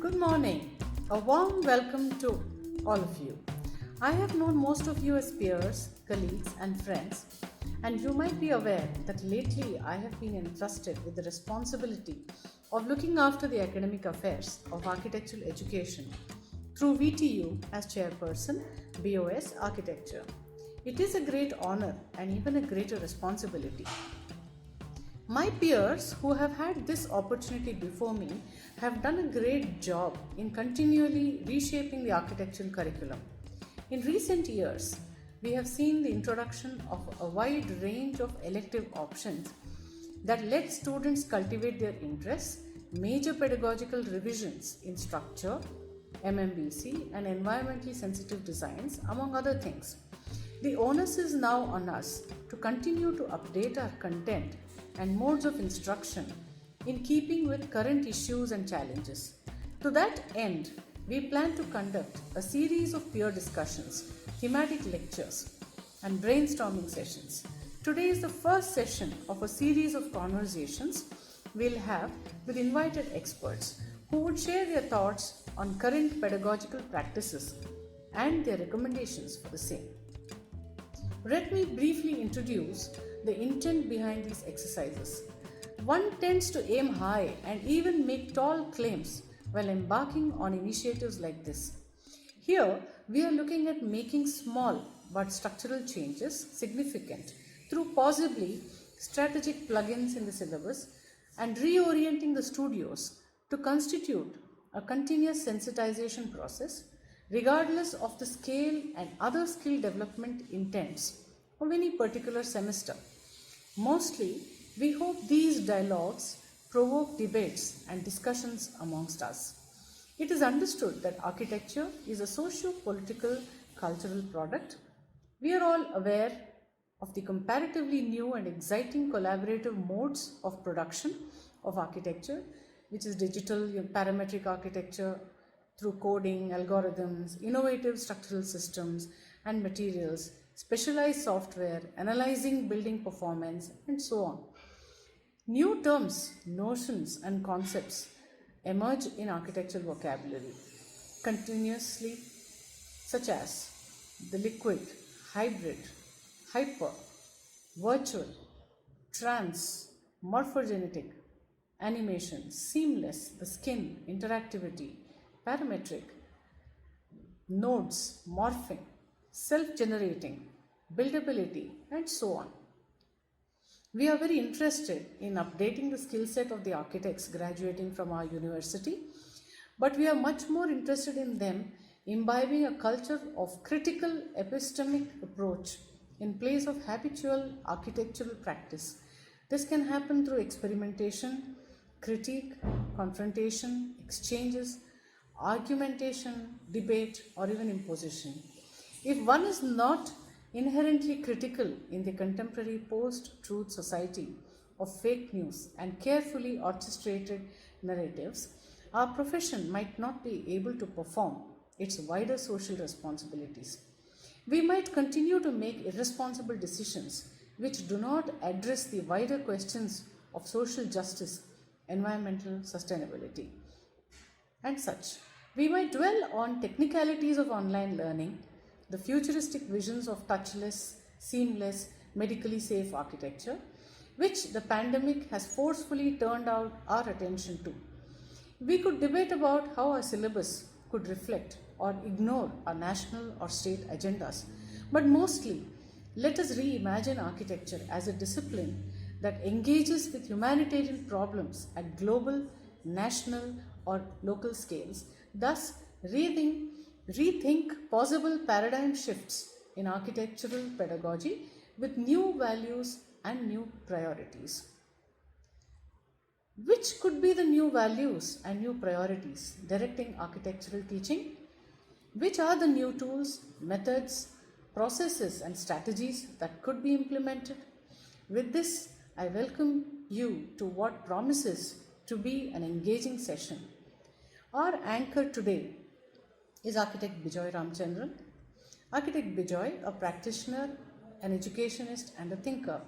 Good morning. A warm welcome to all of you. I have known most of you as peers, colleagues, and friends, and you might be aware that lately I have been entrusted with the responsibility of looking after the academic affairs of architectural education through VTU as chairperson, BOS Architecture. It is a great honor and even a greater responsibility. My peers who have had this opportunity before me have done a great job in continually reshaping the architectural curriculum. In recent years, we have seen the introduction of a wide range of elective options that let students cultivate their interests, major pedagogical revisions in structure, MMBC, and environmentally sensitive designs, among other things. The onus is now on us to continue to update our content and modes of instruction in keeping with current issues and challenges. To that end, we plan to conduct a series of peer discussions, thematic lectures, and brainstorming sessions. Today is the first session of a series of conversations we'll have with invited experts who would share their thoughts on current pedagogical practices and their recommendations for the same. Let me briefly introduce the intent behind these exercises. One tends to aim high and even make tall claims while embarking on initiatives like this. Here, we are looking at making small but structural changes significant through possibly strategic plugins in the syllabus and reorienting the studios to constitute a continuous sensitization process regardless of the scale and other skill development intents of any particular semester. Mostly, we hope these dialogues provoke debates and discussions amongst us. It is understood that architecture is a socio-political cultural product. We are all aware of the comparatively new and exciting collaborative modes of production of architecture, which is digital parametric architecture through coding, algorithms, innovative structural systems and materials, specialized software, analyzing building performance, and so on. New terms, notions, and concepts emerge in architectural vocabulary continuously, such as the liquid, hybrid, hyper, virtual, trans, morphogenetic, animation, seamless, the skin, interactivity, parametric, nodes, morphing, self-generating, buildability, and so on. We are very interested in updating the skill set of the architects graduating from our university, but we are much more interested in them imbibing a culture of critical epistemic approach in place of habitual architectural practice. This can happen through experimentation, critique, confrontation, exchanges, argumentation, debate, or even imposition. If one is not inherently critical in the contemporary post-truth society of fake news and carefully orchestrated narratives, our profession might not be able to perform its wider social responsibilities. We might continue to make irresponsible decisions which do not address the wider questions of social justice, environmental sustainability, and such. We might dwell on technicalities of online learning, the futuristic visions of touchless, seamless, medically safe architecture, which the pandemic has forcefully turned out our attention to. We could debate about how our syllabus could reflect or ignore our national or state agendas, but mostly, let us reimagine architecture as a discipline that engages with humanitarian problems at global, national, or local scales, thus rethink possible paradigm shifts in architectural pedagogy with new values and new priorities. Which could be the new values and new priorities directing architectural teaching? Which are the new tools, methods, processes, and strategies that could be implemented? With this, I welcome you to what promises to be an engaging session. Our anchor today is architect Bijoy Ramchandran. Architect Bijoy, a practitioner, an educationist, and a thinker.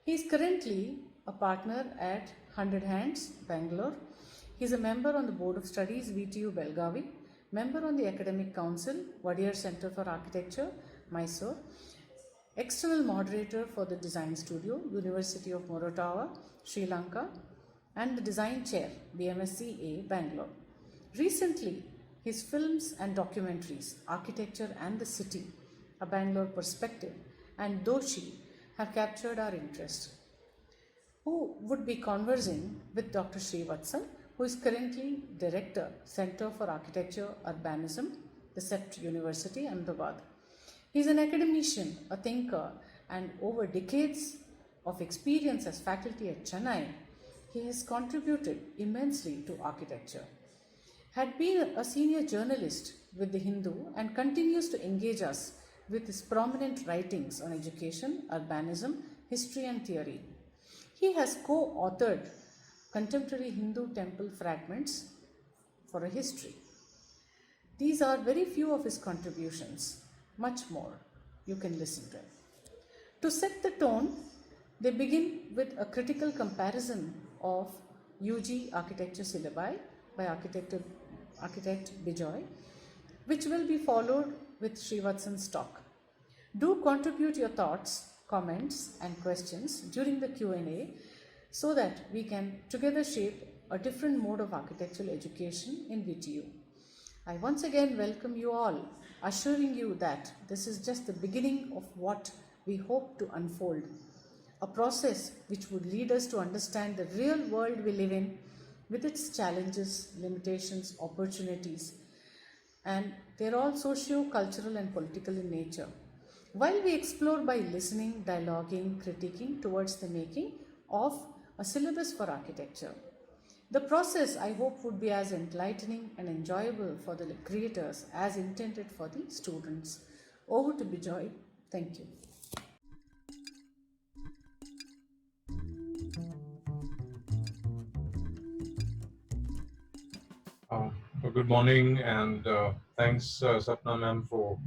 He is currently a partner at 100 Hands, Bangalore. He is a member on the Board of Studies, VTU Belgavi, member on the Academic Council, Wadiyar Center for Architecture, Mysore, external moderator for the Design Studio, University of Morotawa, Sri Lanka, and the Design Chair, BMSCA, Bangalore. Recently, his films and documentaries, Architecture and the City, A Bangalore Perspective, and Doshi have captured our interest. Who would be conversing with Dr. Srivatsan, who is currently Director, Center for Architecture Urbanism, the CEPT University, Ahmedabad. He is an academician, a thinker, and over decades of experience as faculty at Chennai, he has contributed immensely to architecture. Had been a senior journalist with The Hindu and continues to engage us with his prominent writings on education, urbanism, history, and theory. He has co authored Contemporary Hindu Temple Fragments for a History. These are very few of his contributions, much more. You can listen to him. To set the tone, they begin with a critical comparison of UG architecture syllabi by architect Bijoy, which will be followed with Srivatsan's talk. Do contribute your thoughts, comments, and questions during the Q&A so that we can together shape a different mode of architectural education in VTU. I once again welcome you all, assuring you that this is just the beginning of what we hope to unfold, a process which would lead us to understand the real world we live in with its challenges, limitations, opportunities, and they're all socio cultural and political in nature. While we explore by listening, dialoguing, critiquing towards the making of a syllabus for architecture. The process, I hope, would be as enlightening and enjoyable for the creators as intended for the students. Over to Bijoy. Thank you. Good morning, and thanks, Sapna ma'am, for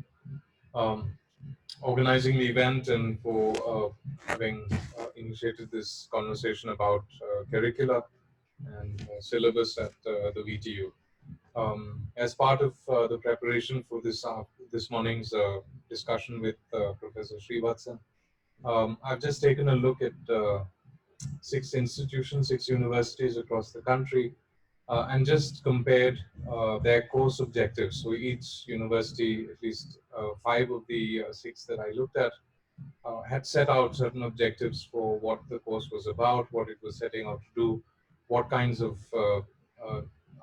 um, organizing the event and for having initiated this conversation about curricula and syllabus at the VTU. As part of the preparation for this morning's discussion with Professor Srivatsan, I've just taken a look at 6 institutions, 6 universities across the country, and just compared their course objectives. So each university, at least 5 of the 6 that I looked at, had set out certain objectives for what the course was about, what it was setting out to do, what kinds of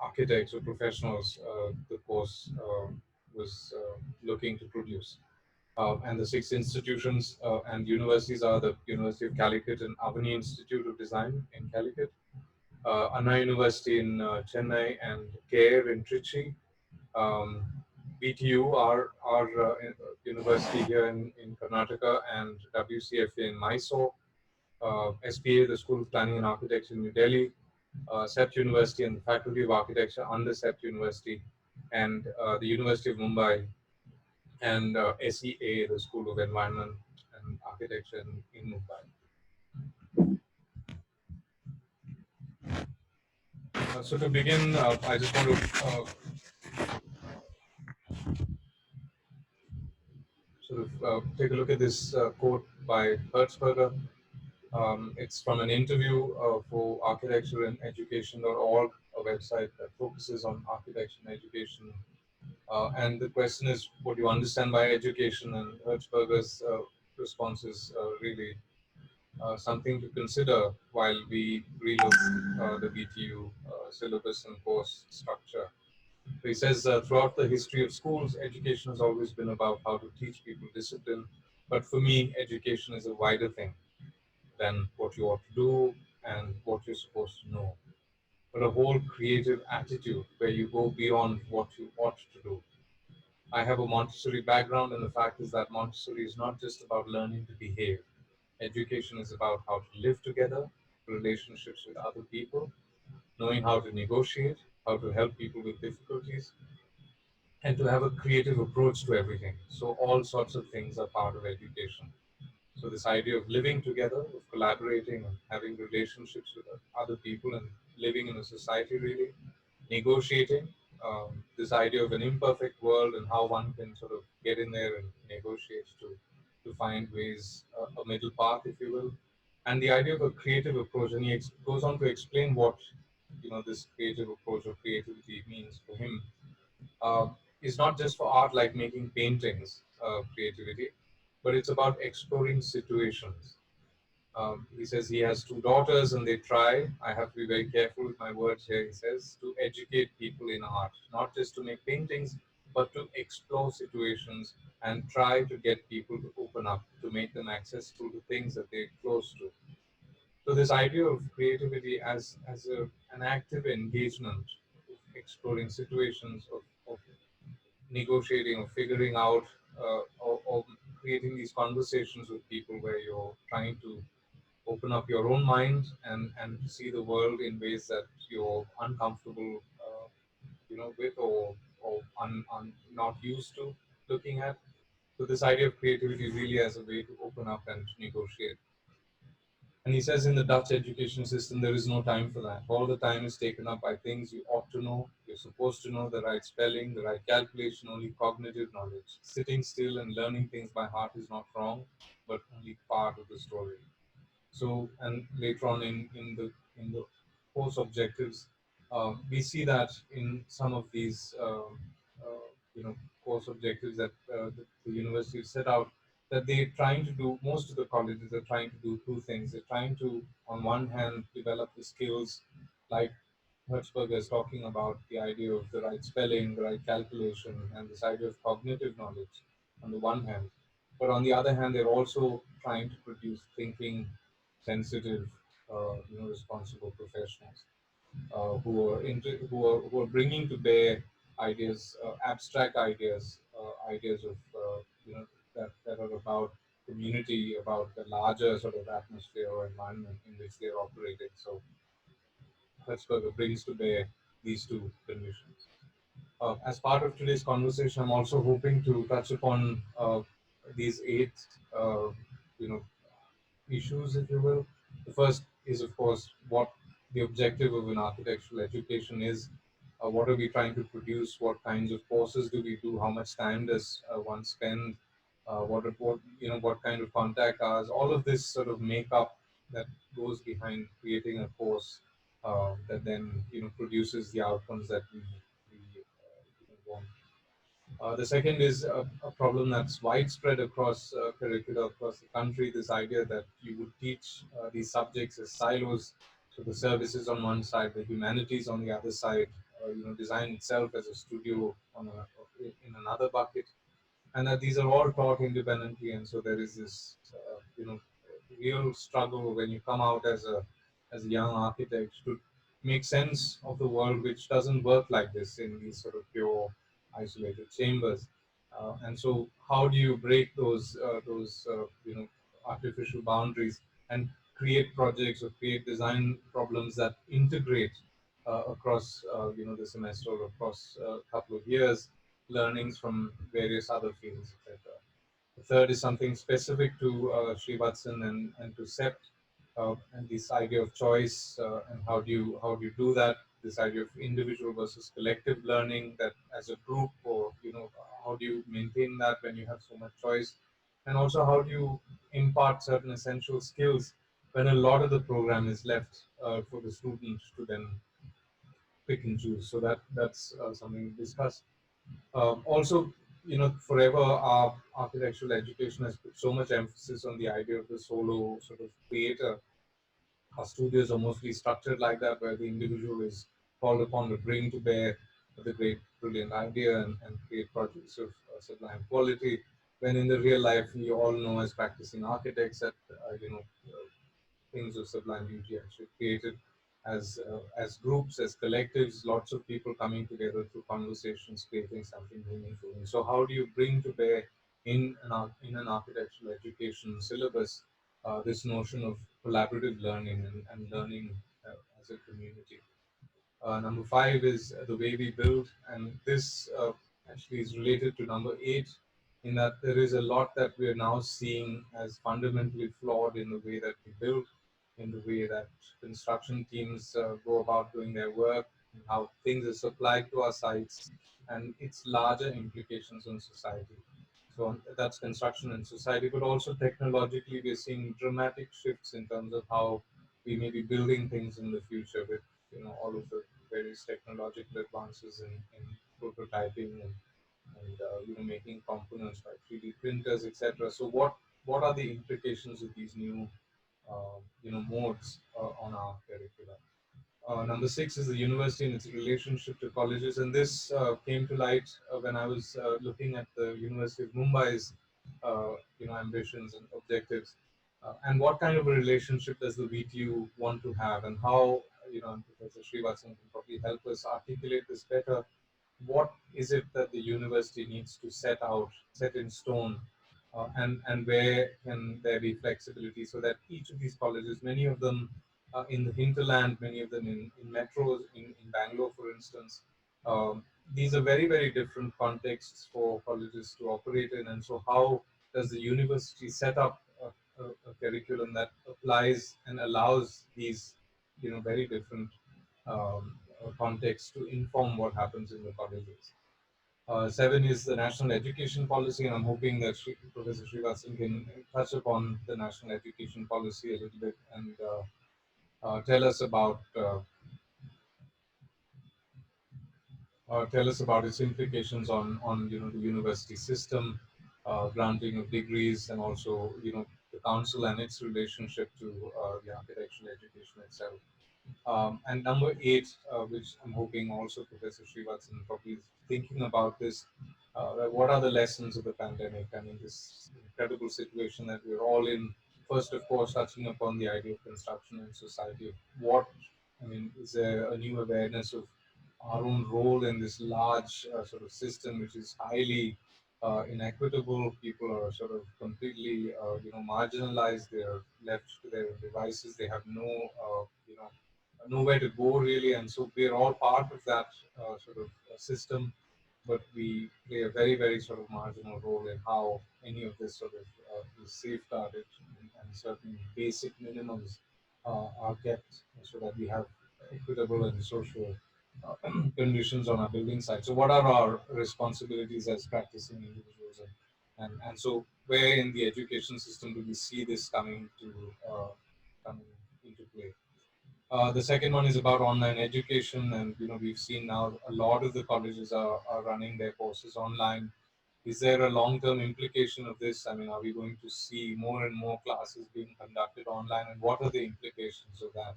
architects or professionals the course was looking to produce. And the 6 institutions and universities are the University of Calicut and Avani Institute of Design in Calicut, Anna University in Chennai, and CARE in Trichy. Um, BTU, our university here in Karnataka, and WCFA in Mysore. SPA, the School of Planning and Architecture in New Delhi. CEPT University and the Faculty of Architecture under CEPT University, and the University of Mumbai, and SEA, the School of Environment and Architecture in Mumbai. So to begin, I just want to sort of take a look at this quote by Hertzberger. It's from an interview for Architecture and Education.org, a website that focuses on architecture and education. And the question is, what do you understand by education? And Hertzberger's response is really something to consider while we relook the BTU syllabus and course structure. He says, throughout the history of schools, education has always been about how to teach people discipline. But for me, education is a wider thing than what you ought to do and what you're supposed to know, but a whole creative attitude where you go beyond what you ought to do. I have a Montessori background, and the fact is that Montessori is not just about learning to behave. Education is about how to live together, relationships with other people, knowing how to negotiate, how to help people with difficulties, and to have a creative approach to everything. So, all sorts of things are part of education. So, this idea of living together, of collaborating, and having relationships with other people, and living in a society, really, negotiating, this idea of an imperfect world and how one can sort of get in there and negotiate to find ways, a middle path, if you will, and the idea of a creative approach. And he goes on to explain what this creative approach or creativity means for him. Uh, is not just for art like making paintings, creativity, but it's about exploring situations. He says he has two daughters and they try, I have to be very careful with my words here, he says, to educate people in art, not just to make paintings, but to explore situations and try to get people to open up, to make them accessible to things that they're close to. So this idea of creativity as an active engagement, exploring situations of negotiating or figuring out, or creating these conversations with people where you're trying to open up your own mind and see the world in ways that you're uncomfortable, with, or not used to looking at. So this idea of creativity really as a way to open up and negotiate. And he says in the Dutch education system, there is no time for that. All the time is taken up by things you ought to know. You're supposed to know the right spelling, the right calculation, only cognitive knowledge. Sitting still and learning things by heart is not wrong, but only part of the story. So, and later on in the course objectives, we see that in some of these course objectives that the university set out, that they're trying to do. Most of the colleges are trying to do two things. They're trying to, on one hand, develop the skills like Hertzberger is talking about, the idea of the right spelling, the right calculation, and this idea of cognitive knowledge on the one hand. But on the other hand, they're also trying to produce thinking, sensitive, responsible professionals, who are bringing to bear ideas, abstract ideas, ideas of that are about community, about the larger sort of atmosphere or environment in which they're operating. So Hertzberger brings to bear these two conditions. As part of today's conversation, I'm also hoping to touch upon these eight, uh, you know, issues, if you will. The first is, of course, what the objective of an architectural education is. What are we trying to produce? What kinds of courses do we do? How much time does one spend? What kind of contact hours? All of this sort of makeup that goes behind creating a course that then produces the outcomes that we want. The second is a problem that's widespread across curricula across the country. This idea that you would teach these subjects as silos. So the services on one side, the humanities on the other side. Design itself as a studio in another bucket, and that these are all taught independently. And so there is this, real struggle when you come out as a young architect to make sense of the world, which doesn't work like this in these sort of pure isolated chambers. And so, how do you break those artificial boundaries and create projects or create design problems that integrate across the semester or across a couple of years, learnings from various other fields, etc. The third is something specific to Srivatsan and to SEPT, and this idea of choice, and how do you do that? This idea of individual versus collective learning, that as a group, or how do you maintain that when you have so much choice? And also, how do you impart certain essential skills when a lot of the program is left for the student to then pick and choose? So that's something to discuss. Also, forever our architectural education has put so much emphasis on the idea of the solo sort of creator. Our studios are mostly structured like that, where the individual is called upon to bring to bear the great, brilliant idea and create projects of sublime quality. When in the real life, we all know as practicing architects that things of sublime beauty actually created as groups, as collectives, lots of people coming together through conversations, creating something meaningful. And so, how do you bring to bear in an architectural education syllabus this notion of collaborative learning and learning as a community? Number five is the way we build, and this actually is related to number eight, in that there is a lot that we are now seeing as fundamentally flawed in the way that we build. in the way that construction teams go about doing their work, and how things are supplied to our sites, and its larger implications on society. So that's construction and society, but also technologically, we're seeing dramatic shifts in terms of how we may be building things in the future with all of the various technological advances in prototyping and making components by 3D printers, etc. So what are the implications of these new modes on our curricula? Number six is the university and its relationship to colleges, and this came to light when I was looking at the University of Mumbai's ambitions and objectives, and what kind of a relationship does the VTU want to have, and how and Professor Srivasan can probably help us articulate this better. What is it that the university needs to set in stone, and where can there be flexibility so that each of these colleges, many of them in the hinterland, many of them in metros, in Bangalore, for instance, um, these are very, very different contexts for colleges to operate in. And so, how does the university set up a curriculum that applies and allows these, very different contexts to inform what happens in the colleges? Seven is the national education policy, and I'm hoping that Professor Srivasan can touch upon the national education policy a little bit and tell us about its implications on the university system, granting of degrees, and also the council and its relationship to the architectural education itself. And number eight, which I'm hoping also Professor Srivatsan probably is thinking about this, what are the lessons of the pandemic? I mean, this incredible situation that we're all in. First, of course, touching upon the idea of construction and society. What, I mean, is there a new awareness of our own role in this large sort of system, which is highly inequitable? People are sort of completely, marginalized. They're left to their devices. They have nowhere to go really, and so we're all part of that sort of system, but we play a very, very sort of marginal role in how any of this sort of is safeguarded, and certain basic minimums are kept so that we have equitable and social uh, conditions on our building site. So, what are our responsibilities as practicing individuals, and so where in the education system do we see this coming into play? The second one is about online education, and we've seen now a lot of the colleges are running their courses online. Is there a long-term implication of this? I mean, are we going to see more and more classes being conducted online, and what are the implications of that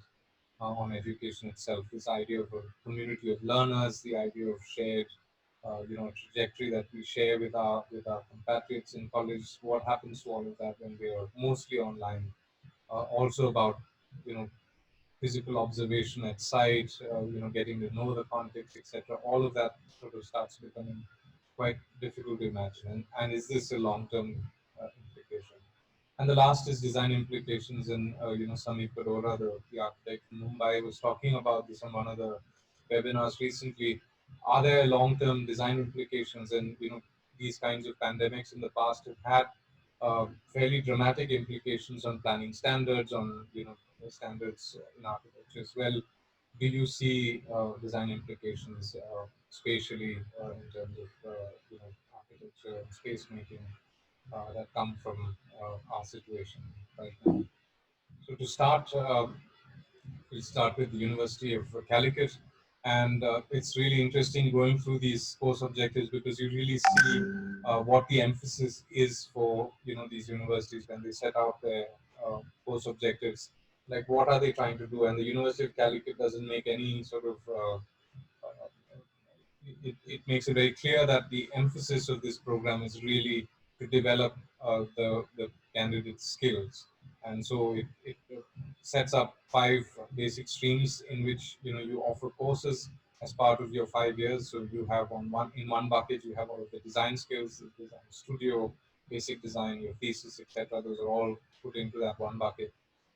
on education itself? This idea of a community of learners, the idea of shared, trajectory that we share with our compatriots in college. What happens to all of that when we are mostly online? Also about you know physical observation at site, getting to know the context, etc. All of that sort of starts becoming quite difficult to imagine. And is this a long-term implication? And the last is design implications. And Samir Parora, the architect from Mumbai, was talking about this on one of the webinars recently. Are there long-term design implications? And these kinds of pandemics in the past have had fairly dramatic implications on planning standards, on the standards in architecture as well. Do you see design implications spatially in terms of architecture and space making that come from our situation right now? So to start, we'll start with the University of Calicut, and it's really interesting going through these course objectives because you really see what the emphasis is for these universities when they set out their course objectives. Like, what are they trying to do? And the University of Calicut doesn't make any sort of it makes it very clear that the emphasis of this program is really to develop the candidate's skills. And so it sets up five basic streams in which you offer courses as part of your 5 years. So you have in one bucket you have all of the design skills, the design studio, basic design, your thesis, etc. Those are all put into that one bucket.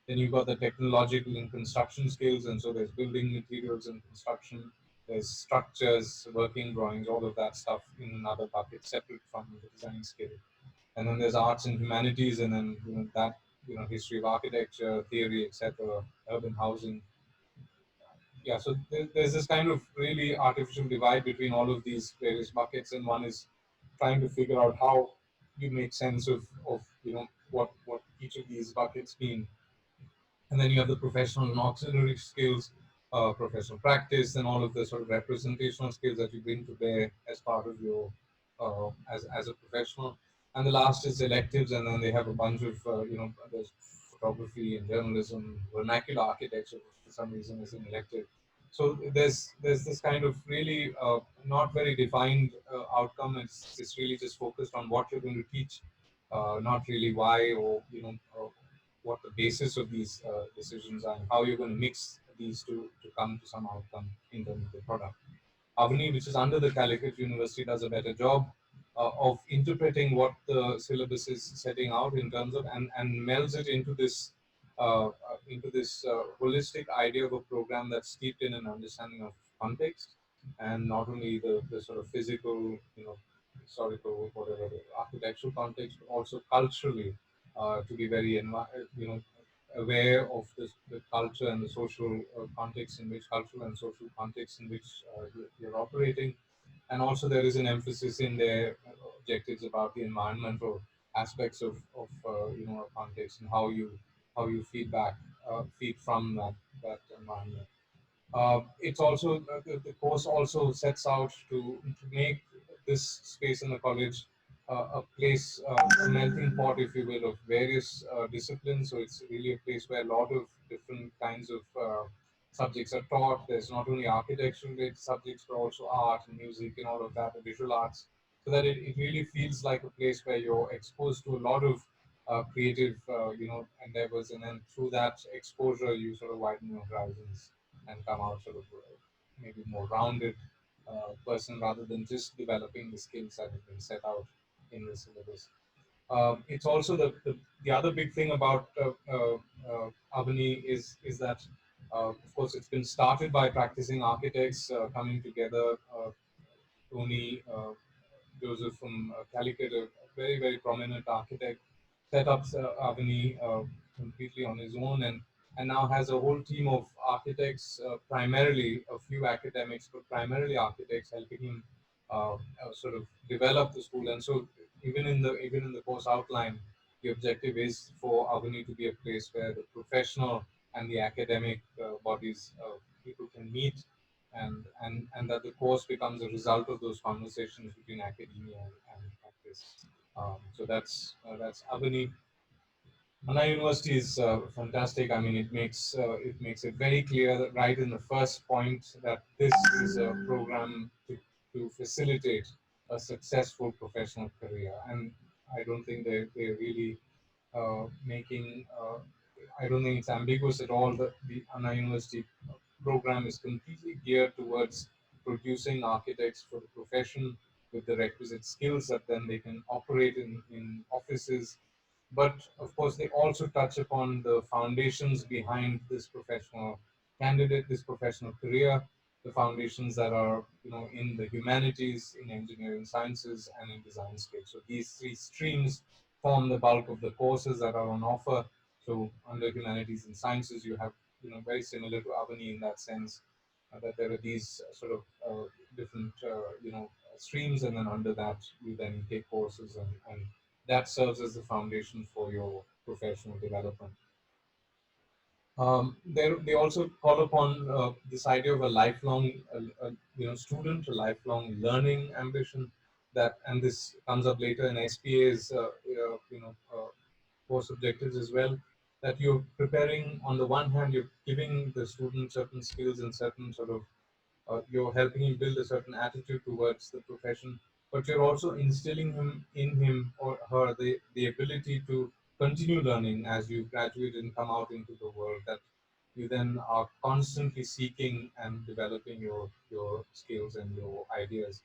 Then you've got the technological and construction skills, and so there's building materials and construction, there's structures, working drawings, all of that stuff in another bucket separate from the design skill. And then there's arts and humanities, and then that history of architecture, theory, etc., urban housing. Yeah, so there's this kind of really artificial divide between all of these various buckets, and one is trying to figure out how you make sense of what each of these buckets mean. And then you have the professional and auxiliary skills, professional practice, and all of the sort of representational skills that you bring to bear as part of your as a professional. And the last is electives, and then they have a bunch of there's photography and journalism, vernacular architecture for some reason is an elective. So there's this kind of really not very defined outcome. It's really just focused on what you're going to teach, not really why or what the basis of these decisions are and how you're going to mix these to come to some outcome in terms of the product. Avani, which is under the Calicut University, does a better job of interpreting what the syllabus is setting out in terms of and melds it into this holistic idea of a program that's steeped in an understanding of context and not only the sort of physical, historical, whatever, the architectural context, but also culturally to be very, aware of the culture and the social context in which cultural and social context in which you're operating. And also there is an emphasis in their objectives about the environmental aspects of a context and how you feed from that environment. It's also the course also sets out to make this space in the college a place, a melting pot, if you will, of various disciplines. So it's really a place where a lot of different kinds of subjects are taught. There's not only architectural related subjects, but also art and music and all of that, the visual arts, so that it really feels like a place where you're exposed to a lot of creative, endeavors, and then through that exposure, you sort of widen your horizons and come out sort of maybe more rounded person rather than just developing the skills that have been set out in the syllabus. It's also the other big thing about Avani is that, of course, it's been started by practicing architects coming together. Tony Joseph from Calicut, a very, very prominent architect, set up Avani completely on his own and now has a whole team of architects, primarily a few academics, but primarily architects helping him sort of develop the school. And so even in the course outline, the objective is for Avani to be a place where the professional and the academic bodies, people can meet and that the course becomes a result of those conversations between academia and practice. So that's Abani. Anna University is fantastic. I mean, it makes it very clear that right in the first point that this is a program to facilitate a successful professional career, and I don't think they're really making. I don't think it's ambiguous at all that the Anna University program is completely geared towards producing architects for the profession with the requisite skills that then they can operate in offices. But of course, they also touch upon the foundations behind this professional candidate, this professional career, the foundations that are in the humanities, in engineering sciences, and in design skills. So these three streams form the bulk of the courses that are on offer. So under humanities and sciences, you have very similar to Avani in that sense, that there are these sort of different streams, and then under that you then take courses, and that serves as the foundation for your professional development. They also call upon this idea of a lifelong student, a lifelong learning ambition. That and this comes up later in SPA's course objectives as well. That you're preparing, on the one hand, you're giving the student certain skills and certain sort of you're helping him build a certain attitude towards the profession, but you're also instilling in him or her the ability to continue learning as you graduate and come out into the world. That you then are constantly seeking and developing your skills and your ideas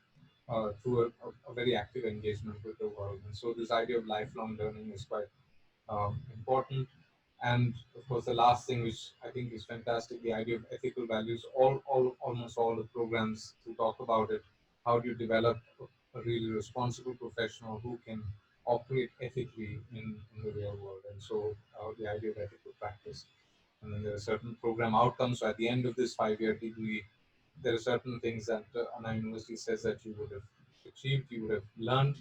through a very active engagement with the world. And so this idea of lifelong learning is quite important. And of course, the last thing, which I think is fantastic, the idea of ethical values. Almost all the programs who talk about it. How do you develop a really responsible professional who can operate ethically in the real world. And so the idea of ethical practice. And then there are certain program outcomes. So at the end of this 5-year degree, there are certain things that Anna University says that you would have achieved, you would have learned.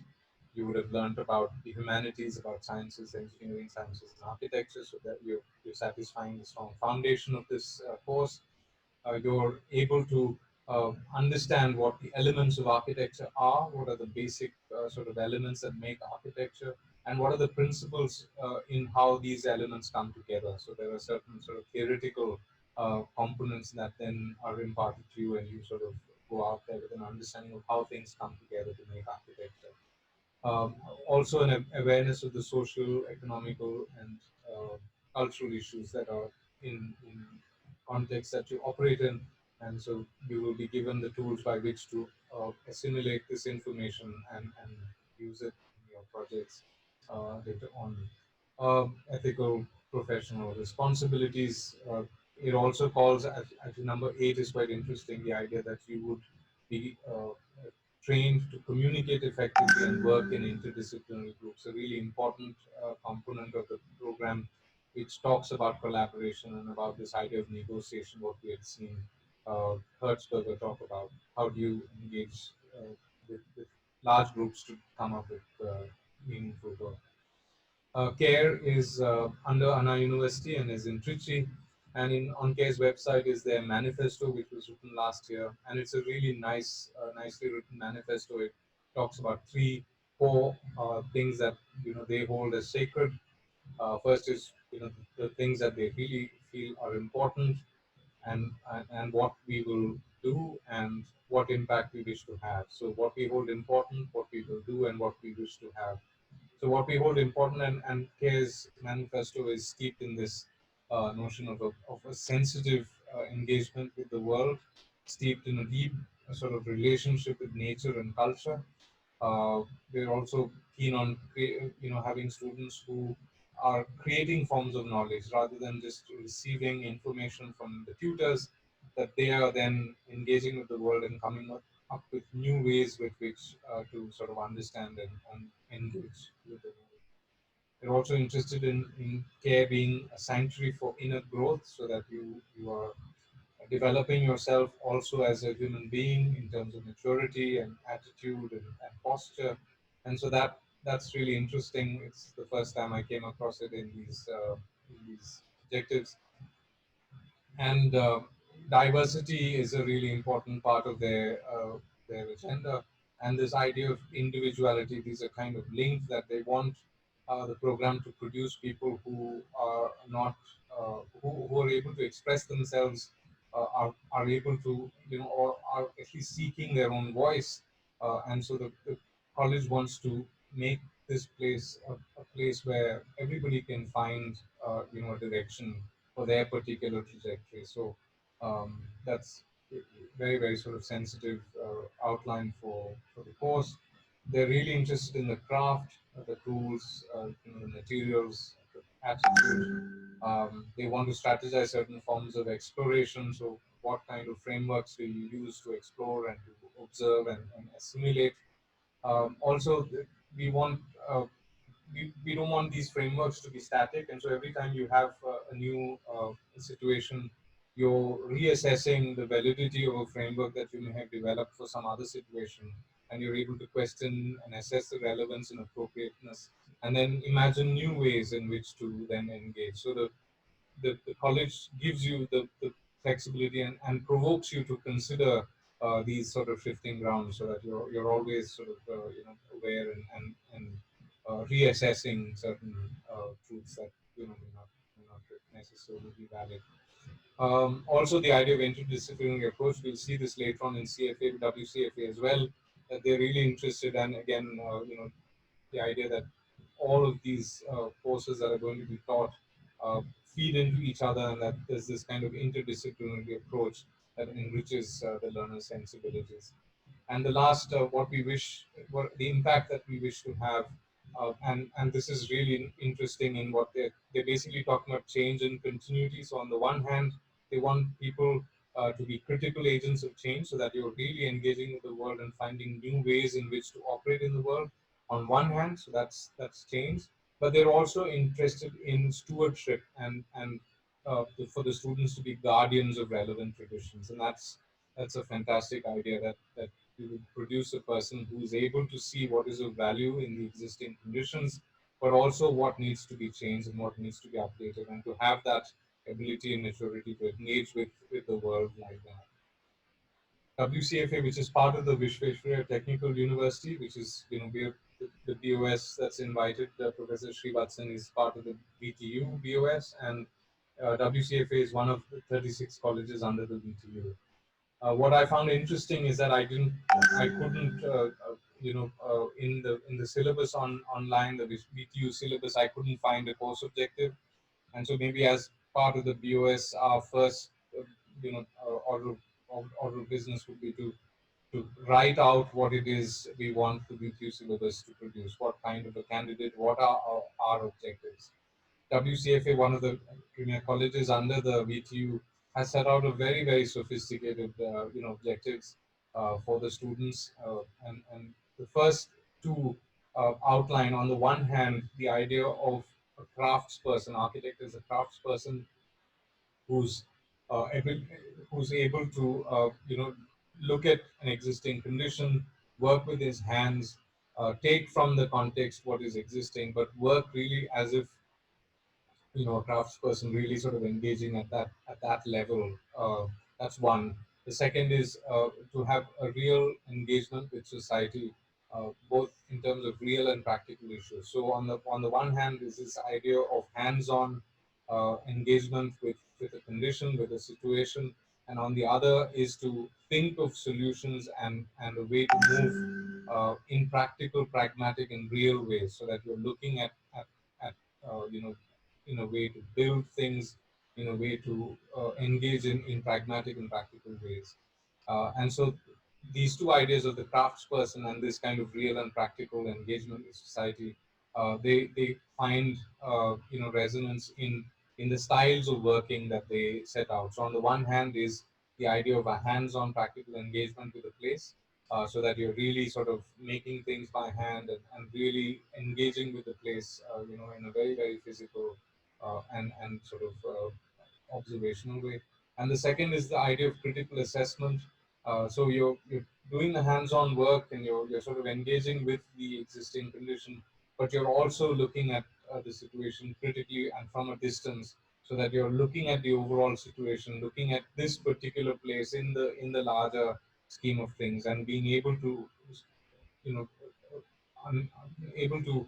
You would have learned about the humanities, about sciences, engineering, sciences, and architecture, so that you're satisfying the strong foundation of this course. You're able to understand what the elements of architecture are, what are the basic sort of elements that make architecture, and what are the principles in how these elements come together. So there are certain sort of theoretical components that then are imparted to you, and you sort of go out there with an understanding of how things come together to make architecture. Um, Also, an awareness of the social, economical, and cultural issues that are in context that you operate in, and so you will be given the tools by which to assimilate this information and use it in your projects later on. Ethical professional responsibilities. It also calls, actually, number 8 is quite interesting, the idea that you would be trained to communicate effectively and work in interdisciplinary groups, a really important component of the program, which talks about collaboration and about this idea of negotiation, what we had seen Hertzberger talk about. How do you engage with large groups to come up with meaningful work? CARE is under Anna University and is in Trichy. And on CARE's website is their manifesto, which was written last year. And it's a really nicely written manifesto. It talks about three core things that they hold as sacred. First is the things that they really feel are important, and what we will do and what impact we wish to have. So what we hold important, what we will do, and what we wish to have. So what we hold important, and K's manifesto is steeped in this notion of a sensitive engagement with the world, steeped in a deep sort of relationship with nature and culture. We're also keen on having students who are creating forms of knowledge rather than just receiving information from the tutors, that they are then engaging with the world and coming up with new ways with which to sort of understand and engage with the world. We're also interested in care being a sanctuary for inner growth, so that you are developing yourself also as a human being in terms of maturity and attitude and posture. And so that's really interesting. It's the first time I came across it in these objectives. And diversity is a really important part of their agenda. And this idea of individuality, these are kind of linked, that they want the program to produce people who are not who are able to express themselves, are able to or are at least seeking their own voice. And so the college wants to make this place a place where everybody can find a direction for their particular trajectory. So that's very, very sort of sensitive outline for the course. They're really interested in the craft, the tools, the materials, the attitude. They want to strategize certain forms of exploration. So what kind of frameworks do you use to explore and to observe and assimilate? Also, we want we don't want these frameworks to be static, and so every time you have a new situation, you're reassessing the validity of a framework that you may have developed for some other situation, and you're able to question and assess the relevance and appropriateness, and then imagine new ways in which to then engage. So the college gives you the flexibility and provokes you to consider these sort of shifting grounds, so that you're always sort of aware and reassessing certain truths that may not necessarily be valid. Also, the idea of interdisciplinary approach, we'll see this later on in CFA, WCFA as well, that they're really interested, and again, the idea that all of these courses that are going to be taught uh, feed into each other, and that there's this kind of interdisciplinary approach that enriches the learner's sensibilities. And the last, what we wish, what the impact that we wish to have, and this is really interesting in what they're basically talking about change and continuity. So on the one hand, they want people to be critical agents of change, so that you're really engaging with the world and finding new ways in which to operate in the world. on one hand, so that's changed, but they're also interested in stewardship and for the students to be guardians of relevant traditions, and that's a fantastic idea that you would produce a person who's able to see what is of value in the existing conditions, but also what needs to be changed and what needs to be updated, and to have that ability and maturity to engage with the world like that. WCFA, which is part of the Vishveshwaraya Technical University, which is, we're the BOS that's invited. Professor Srivatsan is part of the VTU BOS, and WCFA is one of the 36 colleges under the VTU. What I found interesting is that I couldn't, in the syllabus online, the VTU syllabus, I couldn't find a course objective, and so maybe as part of the BOS, our first, order of business would be to write out what it is we want the VTU syllabus to produce, what kind of a candidate, what are our objectives. WCFA, one of the premier colleges under the VTU, has set out a very, very sophisticated, objectives for the students. And the first two outline, on the one hand, the idea of a craftsperson, architect as a craftsperson who's able, who's able to, look at an existing condition, work with his hands, take from the context what is existing, but work really as if, a craftsperson really sort of engaging at that level. That's one. The second is to have a real engagement with society, both in terms of real and practical issues. So on the one hand is this idea of hands-on engagement with a condition, with a situation, and on the other is to think of solutions and a way to move in practical, pragmatic, and real ways, so that you're looking at in a way to build things, in a way to engage in pragmatic and practical ways. And so these two ideas of the craftsperson and this kind of real and practical engagement with society, they find resonance in the styles of working that they set out. So on the one hand is the idea of a hands-on practical engagement with the place, so that you're really sort of making things by hand and really engaging with the place, in a very, very physical and sort of observational way. And the second is the idea of critical assessment. So you're doing the hands-on work and you're sort of engaging with the existing condition, but you're also looking at the situation critically and from a distance, so that you're looking at the overall situation, looking at this particular place in the larger scheme of things, and being able to, you know, able to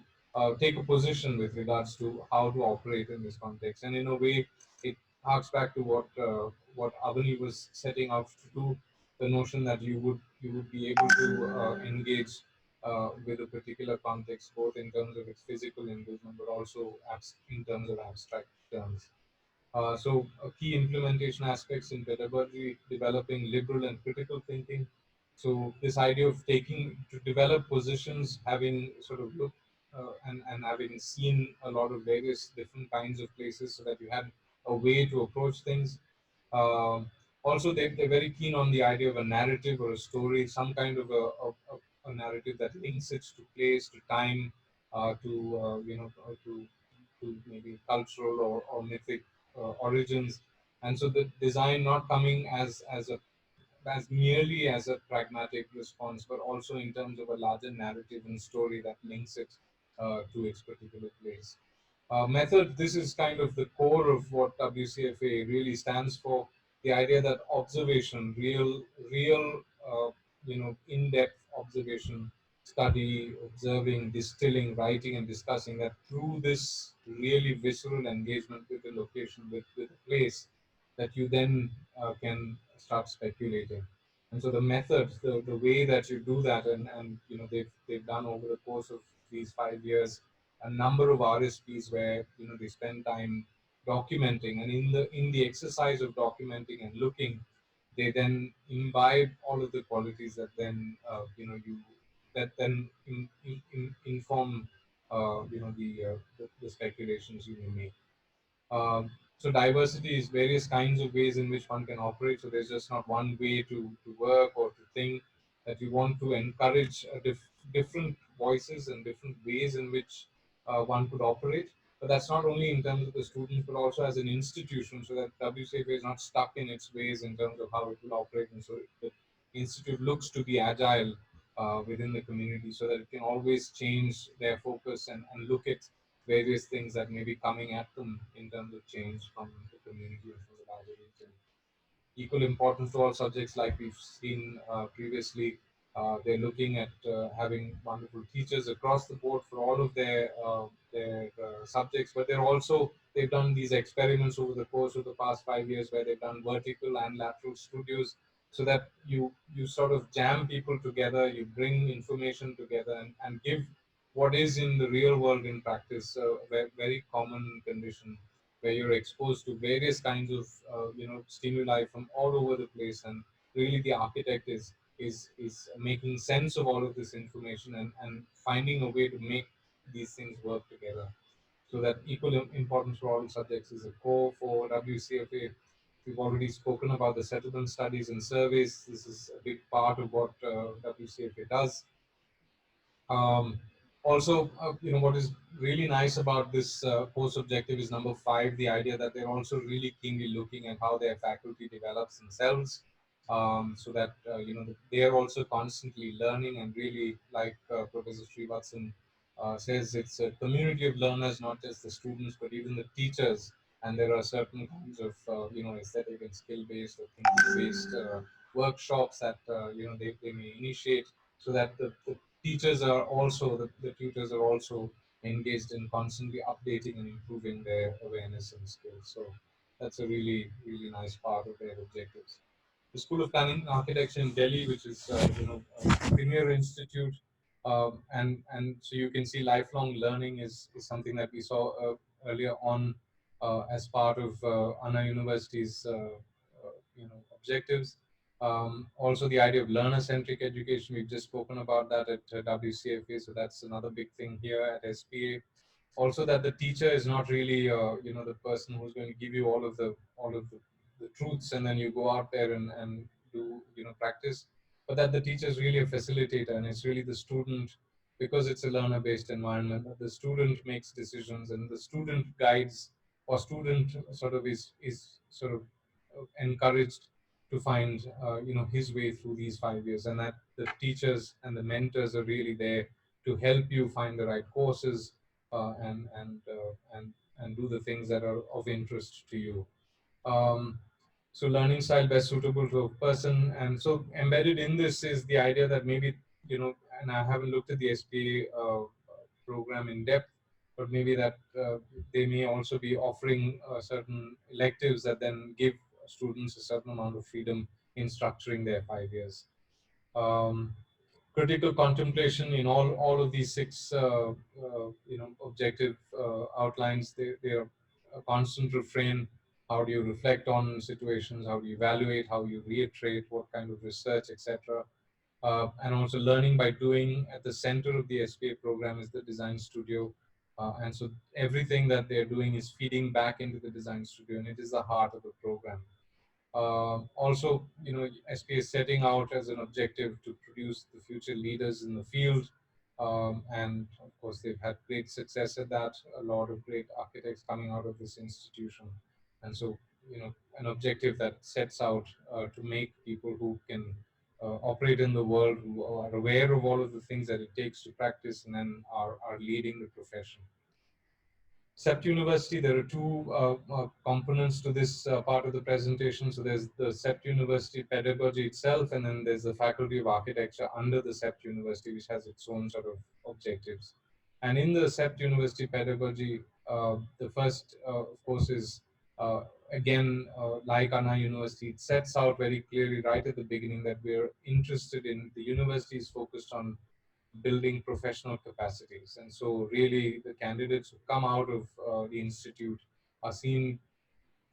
take a position with regards to how to operate in this context. And in a way, it harks back to what Avani was setting out to do. The notion that you would be able to engage with a particular context, both in terms of its physical engagement, but also in terms of abstract terms. So, key implementation aspects in pedagogy: developing liberal and critical thinking. So, this idea of taking to develop positions, having sort of looked and having seen a lot of various different kinds of places, so that you had a way to approach things. Um, Also, they're very keen on the idea of a narrative or a story, some kind of a narrative that links it to place, to time, to maybe cultural or mythic origins. And so the design not coming as merely as a pragmatic response, but also in terms of a larger narrative and story that links it to its particular place. Method, this is kind of the core of what WCFA really stands for. The idea that observation, real, in-depth observation, study, observing, distilling, writing, and discussing, that through this really visceral engagement with the location, with the place, that you then can start speculating. And so the methods, the way that you do that, and they've done over the course of these 5 years a number of RSPs where they spend time documenting, and in the exercise of documenting and looking, they then imbibe all of the qualities that then inform the speculations you may make. So diversity is various kinds of ways in which one can operate. So there's just not one way to work or to think. That you want to encourage different voices and different ways in which one could operate. But that's not only in terms of the students, but also as an institution, so that WCFA is not stuck in its ways in terms of how it will operate. And so the institute looks to be agile within the community so that it can always change their focus and look at various things that may be coming at them in terms of change from the community and from the larger region. Equal importance to all subjects, like we've seen previously. They're looking at having wonderful teachers across the board for all of their subjects, but they've done these experiments over the course of the past 5 years where they've done vertical and lateral studios, so that you sort of jam people together, you bring information together, and give what is in the real world in practice a very common condition where you're exposed to various kinds of stimuli from all over the place, and really the architect is making sense of all of this information and finding a way to make these things work together. So that equal importance for all subjects is a core for WCFA. We've already spoken about the settlement studies and surveys. This is a big part of what WCFA does. Um, Also, what is really nice about this course objective is number 5, the idea that they're also really keenly looking at how their faculty develops themselves, so that they are also constantly learning, and really, like Professor Srivatsan says, it's a community of learners, not just the students, but even the teachers. And there are certain kinds of aesthetic and skill-based or thinking-based workshops that they may initiate, so that the teachers are also the tutors are also engaged in constantly updating and improving their awareness and skills. So that's a really nice part of their objectives. The School of Planning and Architecture in Delhi, which is a premier institute, and so you can see lifelong learning is something that we saw earlier on as part of Anna University's objectives. Also, the idea of learner-centric education, we've just spoken about that at WCFA, so that's another big thing here at SPA. Also, that the teacher is not really the person who's going to give you all of the truths, and then you go out there and do practice, but that the teacher is really a facilitator, and it's really the student, because it's a learner-based environment, that the student makes decisions, and the student guides, or student sort of is sort of encouraged to find his way through these 5 years, and that the teachers and the mentors are really there to help you find the right courses, and do the things that are of interest to you. Um, so learning style best suitable to a person, and so embedded in this is the idea that maybe and I haven't looked at the SPA program in depth, but maybe that they may also be offering certain electives that then give students a certain amount of freedom in structuring their 5 years. Um, Critical contemplation in all of these 6 objective outlines. They are a constant refrain. How do you reflect on situations? How do you evaluate? How you reiterate? What kind of research, etc. And also learning by doing. At the center of the SPA program is the design studio, and so everything that they're doing is feeding back into the design studio, and it is the heart of the program. Also, SPA is setting out as an objective to produce the future leaders in the field, and of course, they've had great success at that. A lot of great architects coming out of this institution, and so an objective that sets out to make people who can operate in the world, who are aware of all of the things that it takes to practice, and then are leading the profession. CEPT University, there are 2 components to this part of the presentation. So there's the CEPT University pedagogy itself, and then there's the Faculty of Architecture under the CEPT University, which has its own sort of objectives. And in the CEPT University pedagogy, the first, of course, is again, like Anna University, it sets out very clearly right at the beginning that we're interested in, the university is focused on building professional capacities. And so really the candidates who come out of the institute are seen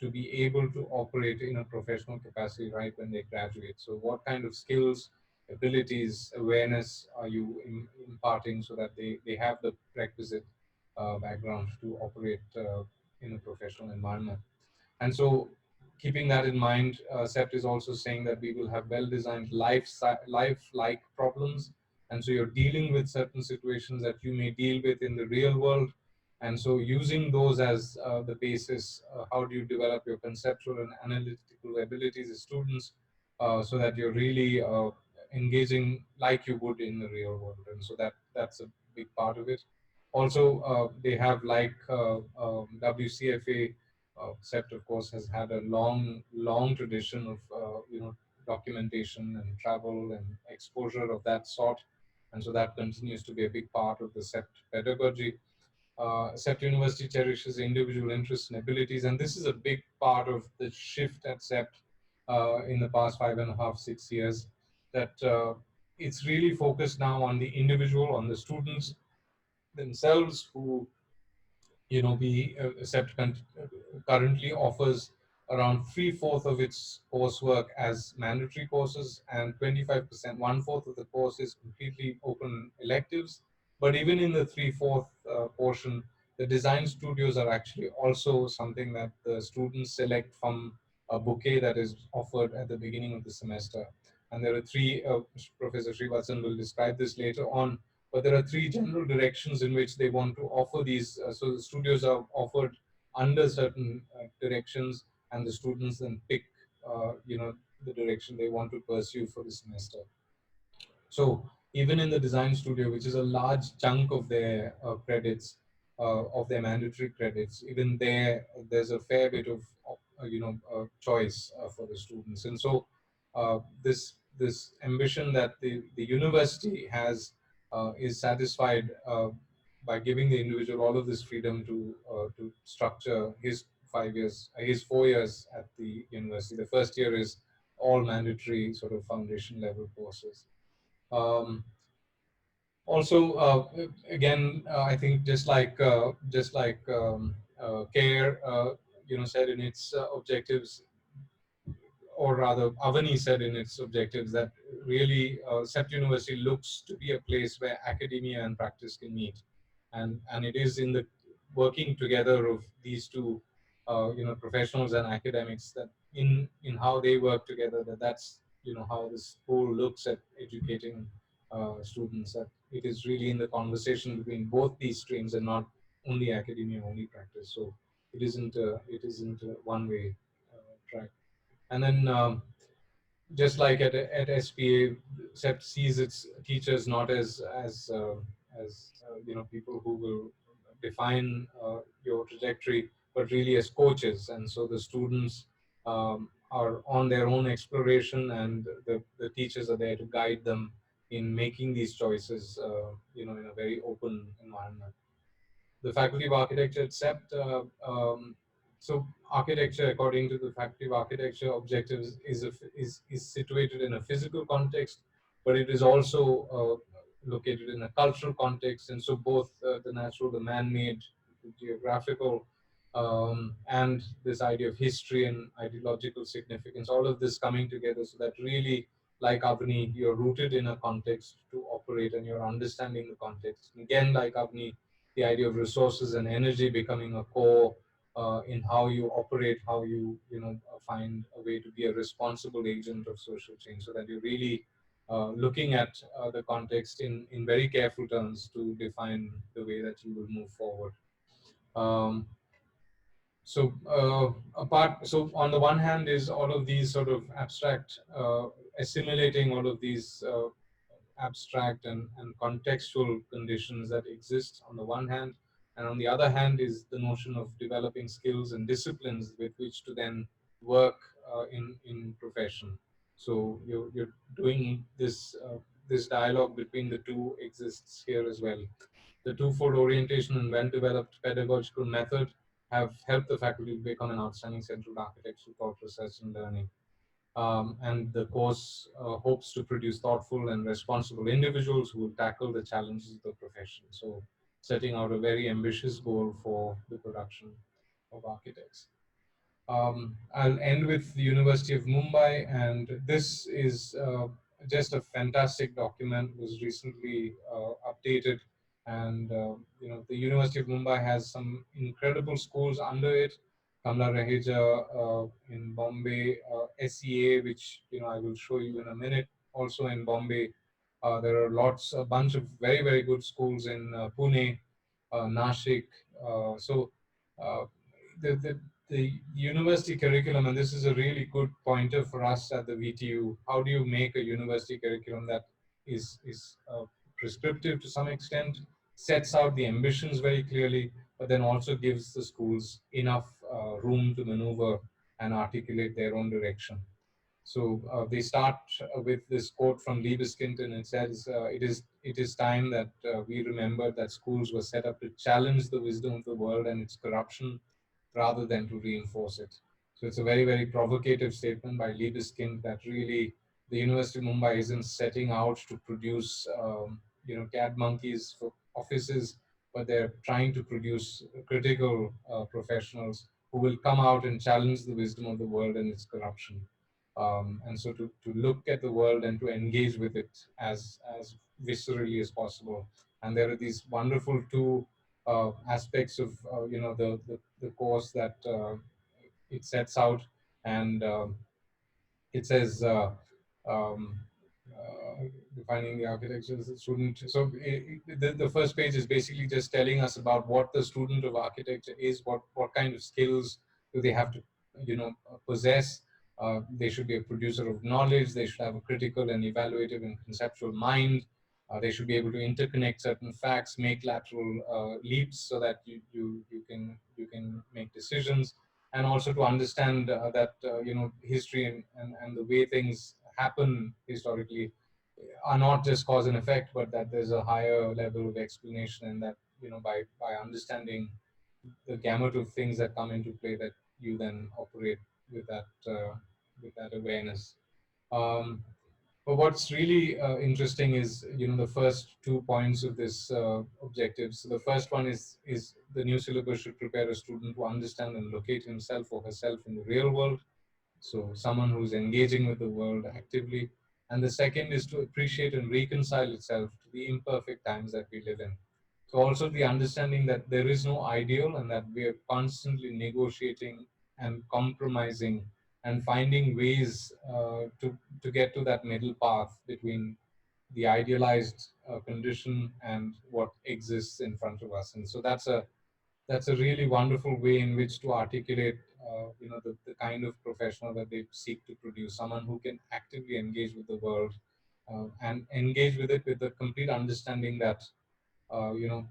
to be able to operate in a professional capacity right when they graduate. So what kind of skills, abilities, awareness are you imparting so that they have the requisite background to operate in a professional environment. And so keeping that in mind, CEPT is also saying that we will have well-designed life-like problems, and so you're dealing with certain situations that you may deal with in the real world. And so using those as the basis, how do you develop your conceptual and analytical abilities as students, so that you're really engaging like you would in the real world. And so that's a big part of it. Also, they have like WCFA. CEPT, of course, has had a long tradition of documentation and travel and exposure of that sort, and so that continues to be a big part of the CEPT pedagogy. CEPT University cherishes individual interests and abilities, and this is a big part of the shift at CEPT in the past 5.5, 6 years. That it's really focused now on the individual, on the students themselves, who the CEPT currently offers around three-fourths of its coursework as mandatory courses, and 25%, one-fourth of the course is completely open electives. But even in the three-fourth portion, the design studios are actually also something that the students select from a bouquet that is offered at the beginning of the semester. And there are three, Professor Srivatsan will describe this later on, but there are three general directions in which they want to offer these. So the studios are offered under certain directions, and the students then pick, the direction they want to pursue for the semester. So even in the design studio, which is a large chunk of their credits, of their mandatory credits, even there's a fair bit of choice for the students. And so this ambition that the university has is satisfied by giving the individual all of this freedom to structure his 5 years, his 4 years at the university. The first year is all mandatory sort of foundation level courses. Um, Also, again, I think just like CARE, said in its objectives, or rather, Avani said in its objectives, that really CEPT University looks to be a place where academia and practice can meet, and it is in the working together of these two, professionals and academics, that in how they work together, that's how the school looks at educating students. That it is really in the conversation between both these streams and not only academia, only practice. So it isn't a one way track. And then, just like at SPA, CEPT sees its teachers not as people who will define your trajectory, but really as coaches. And so the students are on their own exploration, and the teachers are there to guide them in making these choices, in a very open environment. The Faculty of Architecture at CEPT. So architecture, according to the Faculty of Architecture objectives, is situated in a physical context, but it is also located in a cultural context. And so both the natural, the man-made, the geographical, and this idea of history and ideological significance, all of this coming together, so that really, like Avni, you're rooted in a context to operate, and you're understanding the context. And again, like Avni, the idea of resources and energy becoming a core in how you operate, how you find a way to be a responsible agent of social change, so that you're really looking at the context in very careful terms to define the way that you will move forward. Um, so on the one hand is all of these sort of abstract, assimilating all of these abstract and contextual conditions that exist on the one hand, and on the other hand is the notion of developing skills and disciplines with which to then work in profession. So you're doing this dialogue between the two exists here as well. The twofold orientation and well-developed pedagogical method have helped the faculty to become an outstanding center of architectural thought, research, and learning. And the course hopes to produce thoughtful and responsible individuals who will tackle the challenges of the profession. So, setting out a very ambitious goal for the production of architects. I'll end with the University of Mumbai, and this is just a fantastic document. It was recently updated, and the University of Mumbai has some incredible schools under it. Kamla Raheja in Bombay, SEA, which I will show you in a minute, also in Bombay. There are a bunch of very, very good schools in Pune, Nashik. So uh, the, the the university curriculum, and this is a really good pointer for us at the VTU. How do you make a university curriculum that is prescriptive to some extent, sets out the ambitions very clearly, but then also gives the schools enough room to maneuver and articulate their own direction. So they start with this quote from Libeskind, and it says, "It is time that we remember that schools were set up to challenge the wisdom of the world and its corruption, rather than to reinforce it." So it's a very, very provocative statement by Libeskind that really the University of Mumbai isn't setting out to produce, CAD monkeys for offices, but they're trying to produce critical professionals who will come out and challenge the wisdom of the world and its corruption. And so to look at the world and to engage with it as viscerally as possible. And there are these wonderful two aspects of the course that it sets out, and it says um, defining the architecture as a student. So the first page is basically just telling us about what the student of architecture is, what kind of skills do they have to possess. They should be a producer of knowledge. They should have a critical and evaluative and conceptual mind. They should be able to interconnect certain facts, make lateral leaps, so that you can make decisions, and also to understand that history and the way things happen historically are not just cause and effect, but that there's a higher level of explanation, and that by understanding the gamut of things that come into play, that you then operate with that awareness. Um, but what's really interesting is the first 2 points of this objective. So the first one is the new syllabus should prepare a student to understand and locate himself or herself in the real world, so someone who's engaging with the world actively. And the second is to appreciate and reconcile itself to the imperfect times that we live in. So also the understanding that there is no ideal, and that we are constantly negotiating and compromising and finding ways to get to that middle path between the idealized condition and what exists in front of us. And so that's a really wonderful way in which to articulate the kind of professional that they seek to produce, someone who can actively engage with the world, and engage with it with the complete understanding that uh, you know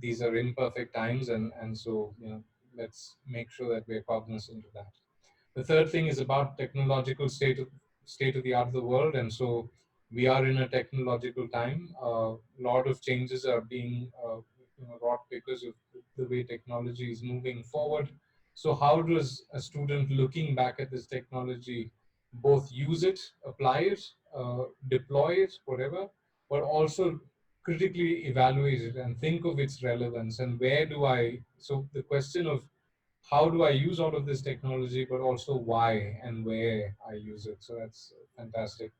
these are imperfect times, and so let's make sure that we're cognizant of that. The third thing is about technological state of the art of the world, and so we are in a technological time. A lot of changes are being wrought because of the way technology is moving forward. So how does a student looking back at this technology both use it, apply it, deploy it, whatever, but also critically evaluate it and think of its relevance, and where do I? So the question of how do I use all of this technology, but also why and where I use it. So that's fantastic.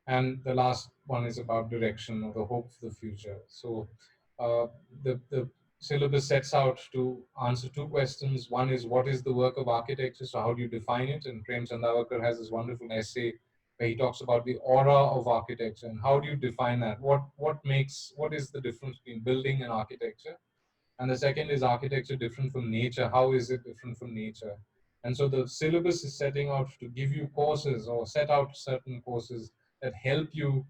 And the last one is about direction or the hope for the future. So uh, the syllabus sets out to answer two questions. One is, what is the work of architecture? So how do you define it? And Prem Chandavakar has this wonderful essay where he talks about the aura of architecture and how do you define that? What is the difference between building and architecture? And the second is, architecture different from nature? How is it different from nature? And so the syllabus is setting out to give you courses, or set out certain courses that help you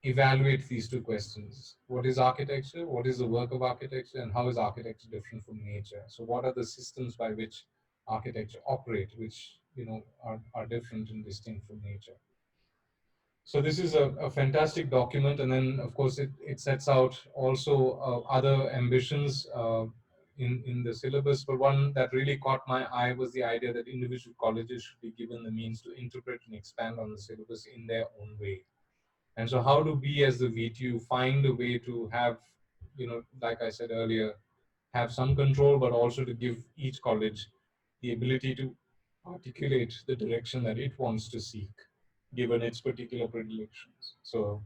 evaluate these two questions. What is architecture? What is the work of architecture? And how is architecture different from nature? So what are the systems by which architecture operate, which are different and distinct from nature? So this is a fantastic document, and then of course it sets out also other ambitions in the syllabus. But one that really caught my eye was the idea that individual colleges should be given the means to interpret and expand on the syllabus in their own way. And so, how do we as the VTU find a way to have, like I said earlier, have some control, but also to give each college the ability to articulate the direction that it wants to seek, given its particular predilections. So,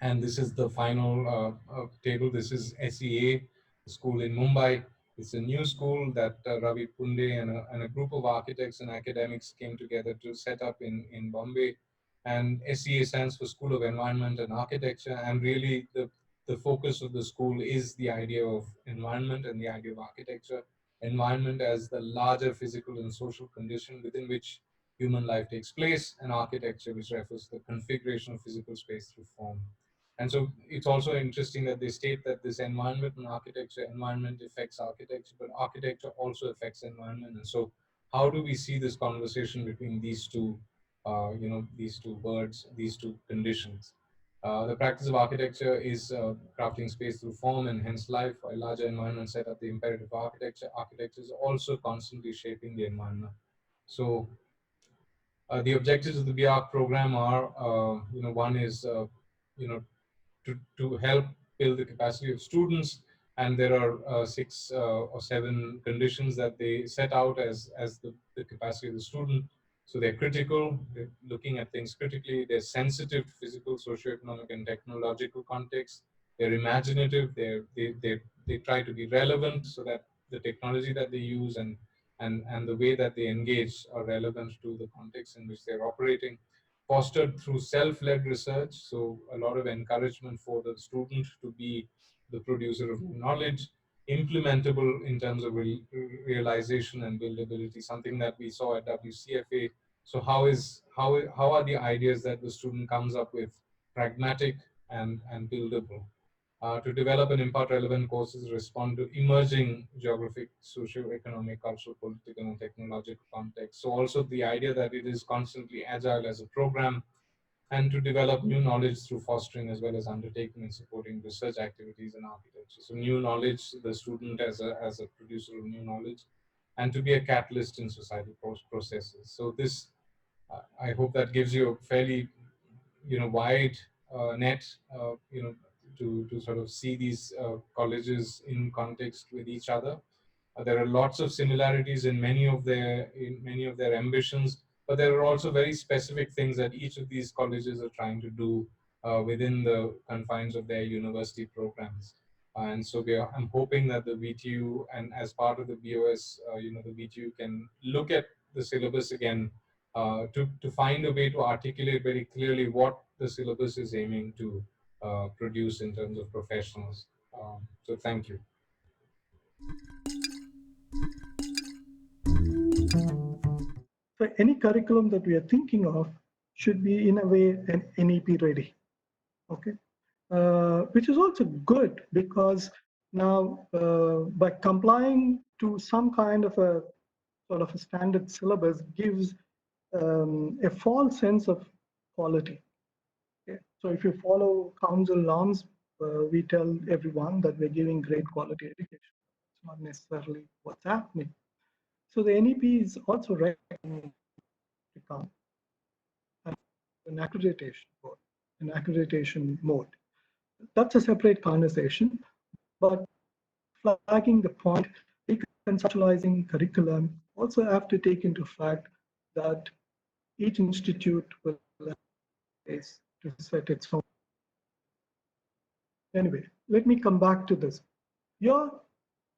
and this is the final table. This is SEA, school in Mumbai. It's a new school that Ravi Punde and a group of architects and academics came together to set up in Bombay. and SEA stands for School of Environment and Architecture. And really, the focus of the school is the idea of environment and the idea of architecture. Environment as the larger physical and social condition within which human life takes place, and architecture, which refers to the configuration of physical space through form. And so it's also interesting that they state that this environment and architecture, environment affects architecture, but architecture also affects environment. And so, how do we see this conversation between these two, these two words, these two conditions? The practice of architecture is crafting space through form and hence life, while larger environments set up the imperative of architecture. Architecture is also constantly shaping the environment. So the objectives of the BR program are, one is, to help build the capacity of students, and there are six or seven conditions that they set out as the capacity of the student. So they're critical, they're looking at things critically, they're sensitive to physical, socioeconomic, and technological context, they're imaginative, they try to be relevant so that the technology that they use and the way that they engage are relevant to the context in which they're operating. Fostered through self-led research, so a lot of encouragement for the student to be the producer of knowledge, implementable in terms of realization and buildability, something that we saw at WCFA. So how are the ideas that the student comes up with pragmatic and buildable? To develop and impart relevant courses, respond to emerging geographic, socio-economic, cultural, political, and technological context. So also the idea that it is constantly agile as a program, and to develop new knowledge through fostering as well as undertaking and supporting research activities in architecture. So new knowledge, the student as a producer of new knowledge, and to be a catalyst in societal processes. So this, I hope that gives you a fairly wide net, to sort of see these colleges in context with each other. There are lots of similarities in many of their ambitions, but there are also very specific things that each of these colleges are trying to do within the confines of their university programs. And so I'm hoping that the VTU, and as part of the BOS, the VTU can look at the syllabus again, to find a way to articulate very clearly what the syllabus is aiming to produce in terms of professionals. So thank you. So any curriculum that we are thinking of should be in a way an NEP ready, okay? Which is also good because now by complying to some kind of a sort of a standard syllabus gives a false sense of quality. Okay? So if you follow council norms, we tell everyone that we're giving great quality education. It's not necessarily what's happening. So the NEP is also recommended to come an accreditation board, an accreditation mode. That's a separate conversation, but flagging the point, reconceptualizing curriculum also have to take into fact that each institute will have space to set its own. Anyway, let me come back to this. Your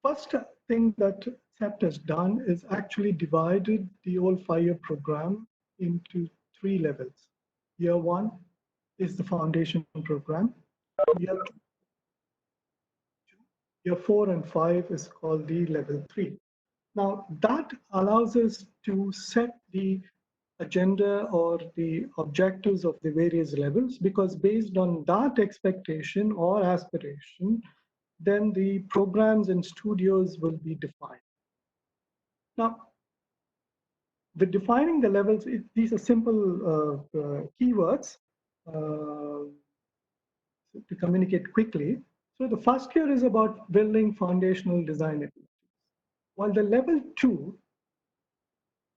first thing that CEPT has done is actually divided the whole 5-year program into 3 levels. Year 1 is the foundation program. Year 2, year 4 and 5 is called the level 3. Now that allows us to set the agenda or the objectives of the various levels, because based on that expectation or aspiration, then the programs and studios will be defined. Now, with defining the levels, these are simple keywords to communicate quickly. So the first year is about building foundational design abilities. While the level 2,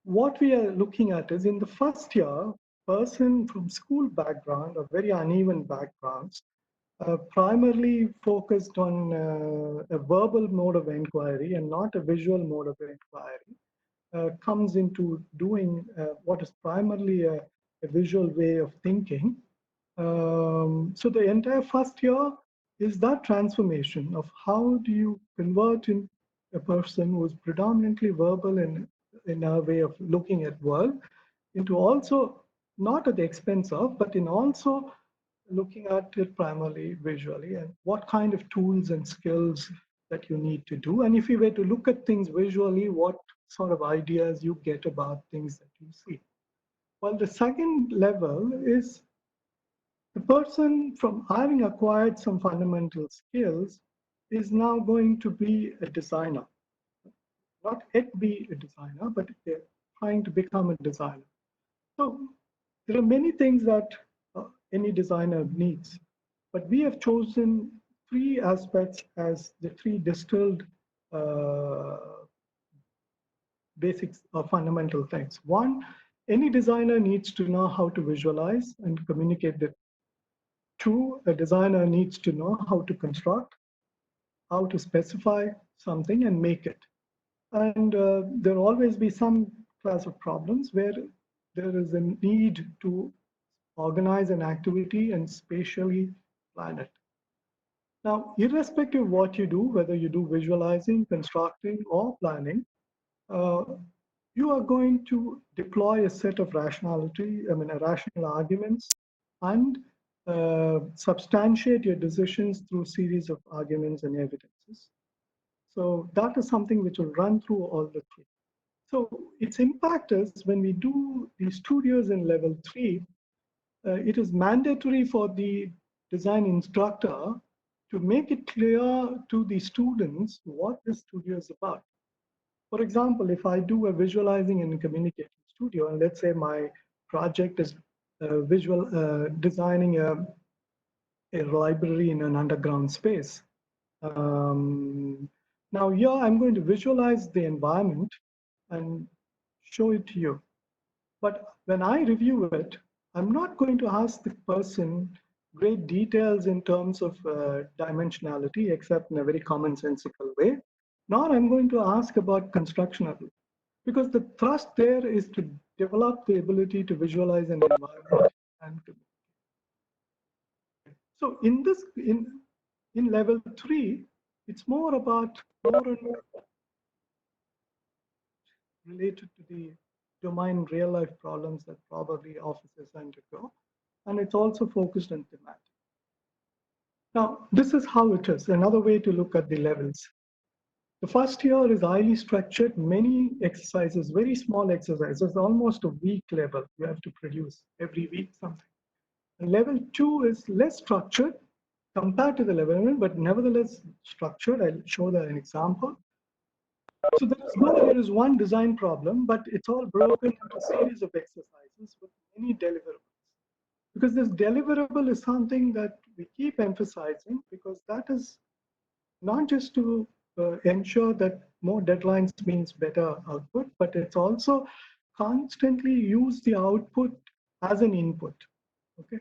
what we are looking at is in the first year, person from school background or very uneven backgrounds, primarily focused on a verbal mode of inquiry and not a visual mode of inquiry, comes into doing what is primarily a visual way of thinking. So the entire first year is that transformation of how do you convert in a person who is predominantly verbal in our way of looking at world into also not at the expense of, but in also looking at it primarily visually and what kind of tools and skills that you need to do. And if you were to look at things visually, what sort of ideas you get about things that you see. Well, the second level is the person, from having acquired some fundamental skills, is now going to be a designer. Not yet be a designer, but they're trying to become a designer. So there are many things that any designer needs, but we have chosen three aspects as the three distilled uh, basics or fundamental things. One, any designer needs to know how to visualize and communicate it. Two, a designer needs to know how to construct, how to specify something and make it. And there will always be some class of problems where there is a need to organize an activity and spatially plan it. Now, irrespective of what you do, whether you do visualizing, constructing, or planning, uh, you are going to deploy a set of rational arguments and substantiate your decisions through series of arguments and evidences. So that is something which will run through all the three. So its impact is when we do the studios in level 3, it is mandatory for the design instructor to make it clear to the students what the studio is about. For example, if I do a visualizing and communication studio, and let's say my project is designing a library in an underground space. Now here I'm going to visualize the environment and show it to you. But when I review it, I'm not going to ask the person great details in terms of dimensionality, except in a very commonsensical way, nor I'm going to ask about construction ability. Because the thrust there is to develop the ability to visualize an environment. And so in level 3, it's more about more and more related to the domain real life problems that probably officers undergo. And it's also focused on thematic. Now, this is how it is. Another way to look at the levels. The first year is highly structured, many exercises, very small exercises, almost a week level. You have to produce every week something. And level 2 is less structured compared to the level 1, but nevertheless structured. I'll show that an example. So there is one design problem, but it's all broken into a series of exercises with many deliverables. Because this deliverable is something that we keep emphasizing, because that is not just to ensure that more deadlines means better output, but it's also constantly use the output as an input. Okay,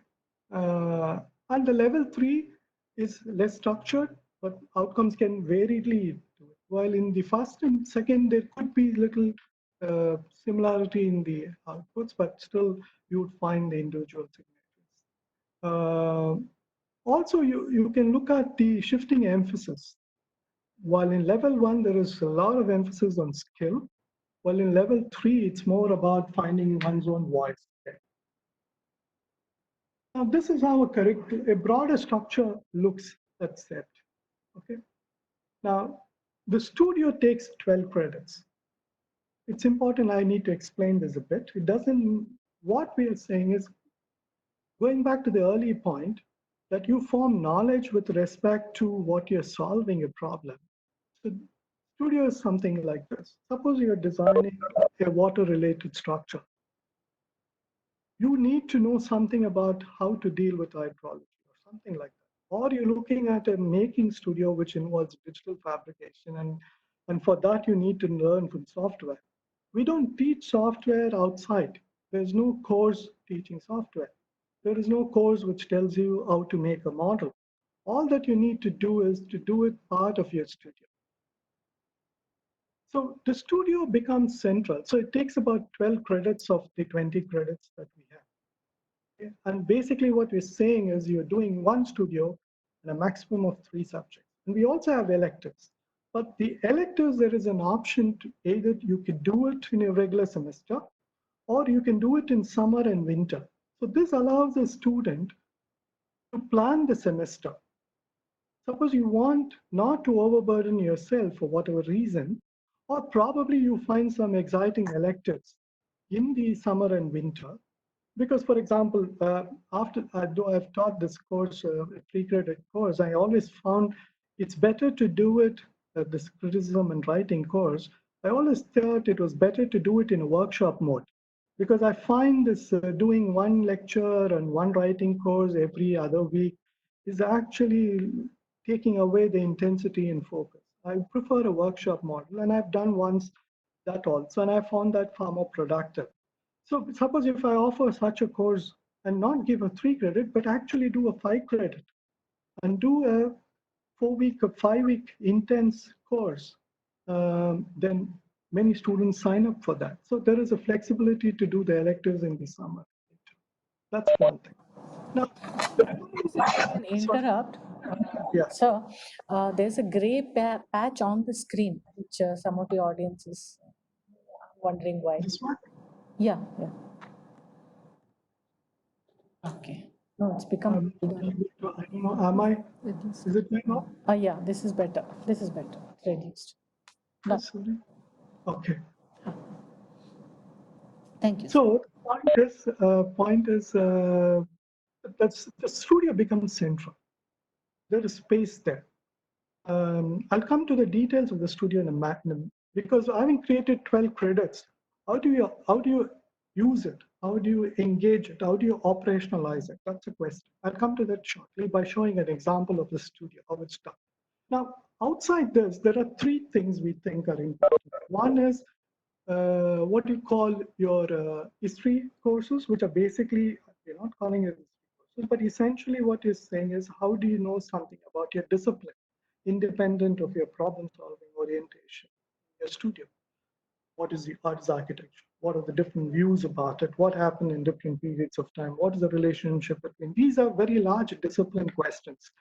and the level 3 is less structured, but outcomes can variedly do it. While in the first and second, there could be little similarity in the outputs, but still you would find the individual signatures. Also, you can look at the shifting emphasis. While in level 1, there is a lot of emphasis on skill, while in level 3, it's more about finding one's own voice. Now, this is how a broader structure looks at set. Okay. Now, the studio takes 12 credits. It's important, I need to explain this a bit. It doesn't, what we are saying is, going back to the early point, that you form knowledge with respect to what you're solving a problem. So studio is something like this. Suppose you're designing a water-related structure. You need to know something about how to deal with hydrology or something like that. Or you're looking at a making studio which involves digital fabrication, and for that you need to learn from software. We don't teach software outside. There's no course teaching software. There is no course which tells you how to make a model. All that you need to do is to do it part of your studio. So the studio becomes central. So it takes about 12 credits of the 20 credits that we have. Okay? And basically what we're saying is you're doing one studio and a maximum of 3 subjects. And we also have electives. But the electives, there is an option to either you could do it in a regular semester, or you can do it in summer and winter. So this allows a student to plan the semester. Suppose you want not to overburden yourself for whatever reason, or probably you find some exciting electives in the summer and winter. Because, for example, after though I've taught this course, a pre-credit course, I always found it's better to do it, this criticism and writing course. I always thought it was better to do it in a workshop mode, because I find this doing one lecture and one writing course every other week is actually taking away the intensity and focus. I prefer a workshop model, and I've done once that also, and I found that far more productive. So suppose if I offer such a course and not give a 3 credit, but actually do a 5 credit and do a 4 week or 5 week intense course, then many students sign up for that. So there is a flexibility to do the electives in the summer. That's one thing. Now, Can sorry, interrupt. yeah. So, there's a gray patch on the screen, which some of the audience is wondering why. This one? Yeah, yeah. Okay. No, it's become. I don't know, am I, is it going on? Yeah, this is better. This is better. It's reduced. No, Sorry. Okay. thank you. So point is that's the studio becomes central. There is space there. I'll come to the details of the studio in a minute, because having created 12 credits, how do you use it? How do you engage it? How do you operationalize it? That's a question. I'll come to that shortly by showing an example of the studio, how it's done. Now, outside this, there are three things we think are important. One is what you call your history courses, which are basically, we're not calling it history courses, but essentially what you're saying is how do you know something about your discipline, independent of your problem solving orientation in your studio? What is the arts architecture? What are the different views about it? What happened in different periods of time? What is the relationship between? These are very large discipline questions.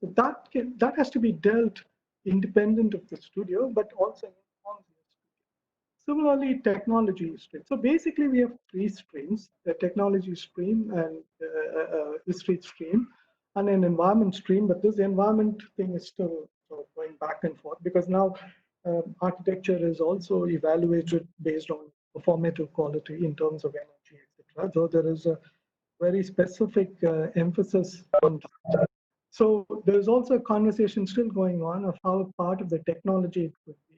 So that has to be dealt independent of the studio, but also informs your studio. Similarly, technology stream. So basically, we have three streams: the technology stream and history stream, and an environment stream. But this environment thing is still sort of going back and forth, because now architecture is also evaluated based on performative quality in terms of energy, etc. So there is a very specific emphasis on that. So there's also a conversation still going on of how part of the technology it could be.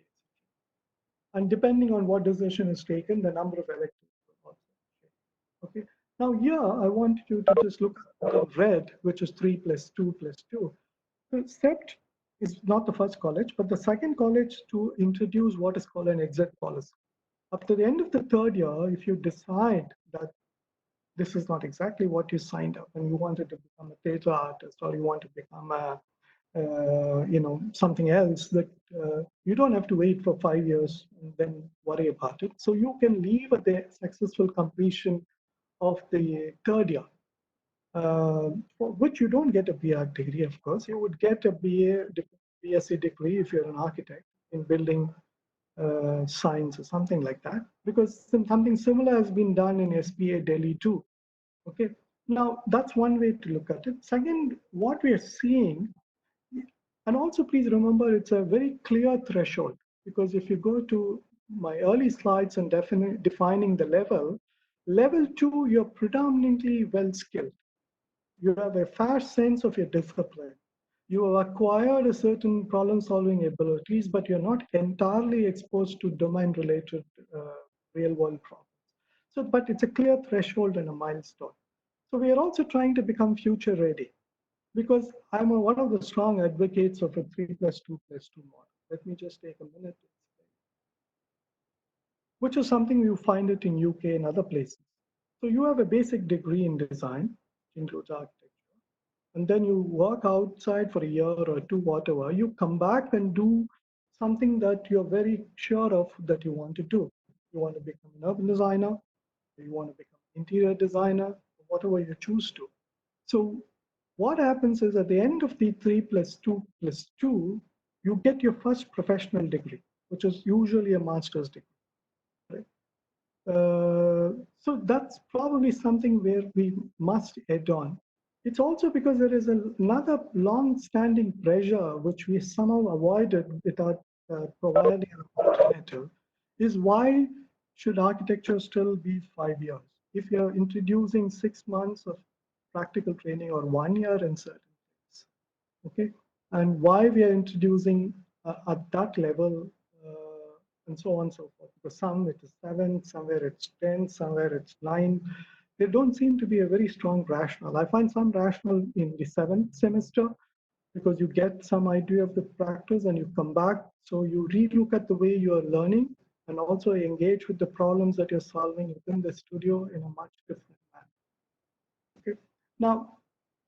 And depending on what decision is taken, the number of electives will also change. Okay. Now here, I want you to just look at the red, which is 3 plus 2 plus 2. The SEPT is not the first college, but the second college to introduce what is called an exit policy. Up to the end of the third year, if you decide that this is not exactly what you signed up and you wanted to become a theater artist, or you want to become a something else, that you don't have to wait for 5 years and then worry about it. So you can leave at the successful completion of the third year, for which you don't get a BR degree, of course. You would get a BSc degree if you're an architect in building science or something like that, because something similar has been done in SPA Delhi too. Okay, now that's one way to look at it. Second, what we are seeing, and also please remember, it's a very clear threshold, because if you go to my early slides and defining the level 2, you're predominantly well skilled. You have a fair sense of your discipline. You have acquired a certain problem solving abilities, but you're not entirely exposed to domain related real world problems. So, but it's a clear threshold and a milestone. So we are also trying to become future ready, because I'm one of the strong advocates of a 3 plus 2 plus 2 model. Let me just take a minute to explain, which is something you find it in UK and other places. So you have a basic degree in design, which includes architecture, and then you work outside for a year or two, whatever. You come back and do something that you're very sure of that you want to do. You want to become an urban designer, you want to become an interior designer, whatever you choose to. So what happens is at the end of the 3 plus 2 plus 2, you get your first professional degree, which is usually a master's degree. Right? So that's probably something where we must head on. It's also because there is another long-standing pressure which we somehow avoided without providing an alternative, is why should architecture still be 5 years? If you're introducing 6 months of practical training or 1 year in certain things, okay? And why we are introducing at that level and so on and so forth. Because some it is 7, somewhere it's 10, somewhere it's 9. There don't seem to be a very strong rationale. I find some rationale in the 7th semester because you get some idea of the practice and you come back. So you relook at the way you are learning and also engage with the problems that you're solving within the studio in a much different manner. Okay. Now,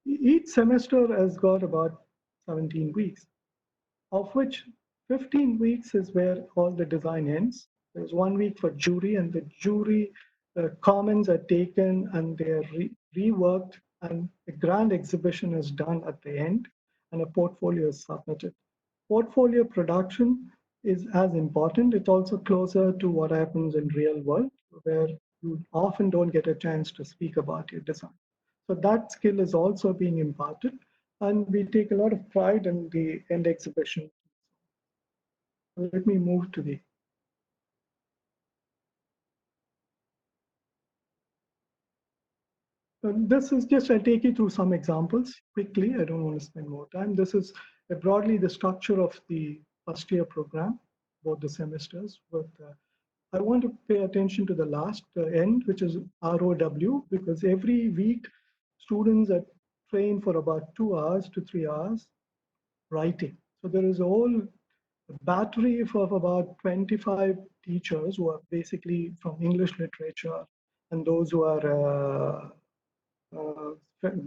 each semester has got about 17 weeks, of which 15 weeks is where all the design ends. There's 1 week for jury, and the jury comments are taken and they are reworked, and a grand exhibition is done at the end, and a portfolio is submitted. Portfolio production is as important. It's also closer to what happens in real world, where you often don't get a chance to speak about your design. So that skill is also being imparted, and we take a lot of pride in the end exhibition. Let me move to the. This is just, I'll take you through some examples quickly. I don't want to spend more time. This is broadly the structure of the first year program, both the semesters. But I want to pay attention to the last end, which is ROW, because every week students are trained for about 2 hours to 3 hours writing. So there is a whole battery of about 25 teachers who are basically from English literature and those who are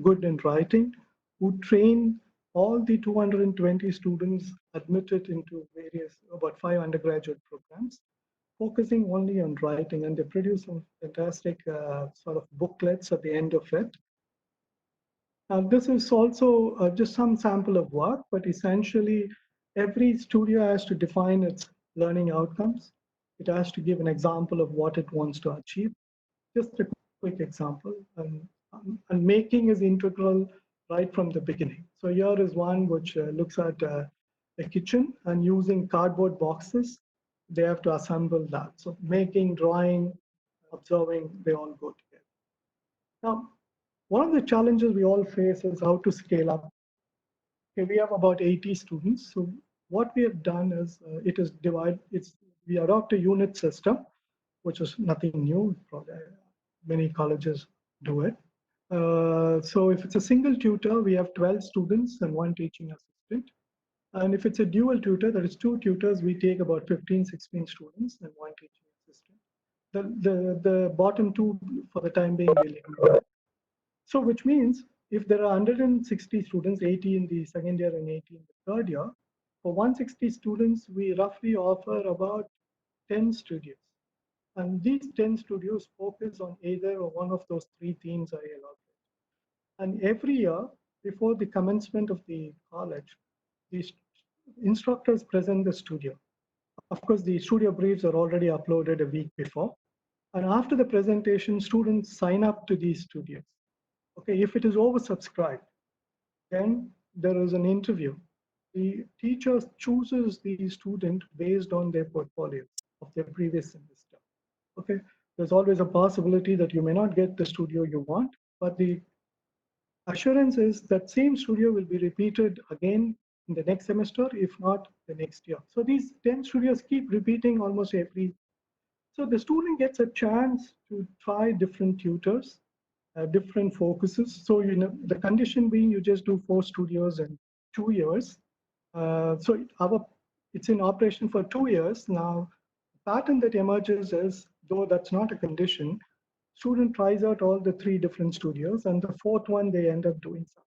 good in writing, who train all the 220 students admitted into various, about 5 undergraduate programs, focusing only on writing, and they produce some fantastic sort of booklets at the end of it. This is also just some sample of work, but essentially every studio has to define its learning outcomes. It has to give an example of what it wants to achieve. Just a quick example. And making is integral right from the beginning. So here is one which looks at a kitchen, and using cardboard boxes, they have to assemble that. So making, drawing, observing, they all go together. Now, one of the challenges we all face is how to scale up. Okay, we have about 80 students. So what we have done is it is divided. We adopt a unit system, which is nothing new. Many colleges do it. So if it's a single tutor, we have 12 students and one teaching assistant. And if it's a dual tutor, that is 2 tutors, we take about 15, 16 students and one teaching assistant. The bottom two, for the time being, we leave. So which means if there are 160 students, 80 in the second year and 80 in the third year, for 160 students, we roughly offer about 10 studios. And these 10 studios focus on either or one of those 3 themes I elaborated. And every year, before the commencement of the college, these instructors present the studio. Of course, the studio briefs are already uploaded a week before. And after the presentation, students sign up to these studios. Okay, if it is oversubscribed, then there is an interview. The teacher chooses the student based on their portfolio of their previous semester. Okay, there's always a possibility that you may not get the studio you want, but the assurance is that same studio will be repeated again in the next semester, if not the next year. So these 10 studios keep repeating almost every. So the student gets a chance to try different tutors, different focuses. So the condition being you just do 4 studios in 2 years. So it's in operation for 2 years. Now, the pattern that emerges is, though that's not a condition, student tries out all the 3 different studios, and the 4th one they end up doing something.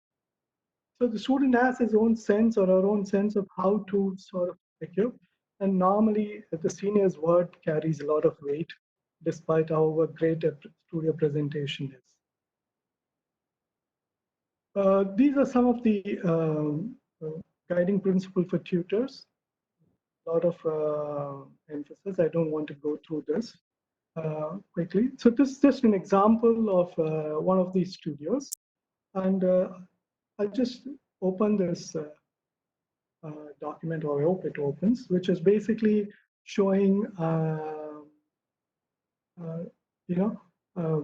So the student has his own sense or her own sense of how to sort of equip. And normally the senior's word carries a lot of weight, despite however great a studio presentation is. These are some of the guiding principles for tutors. A lot of emphasis. I don't want to go through this. quickly. So this is just an example of one of these studios. And I'll just open this document, or I hope it opens, which is basically showing, uh, you know, uh,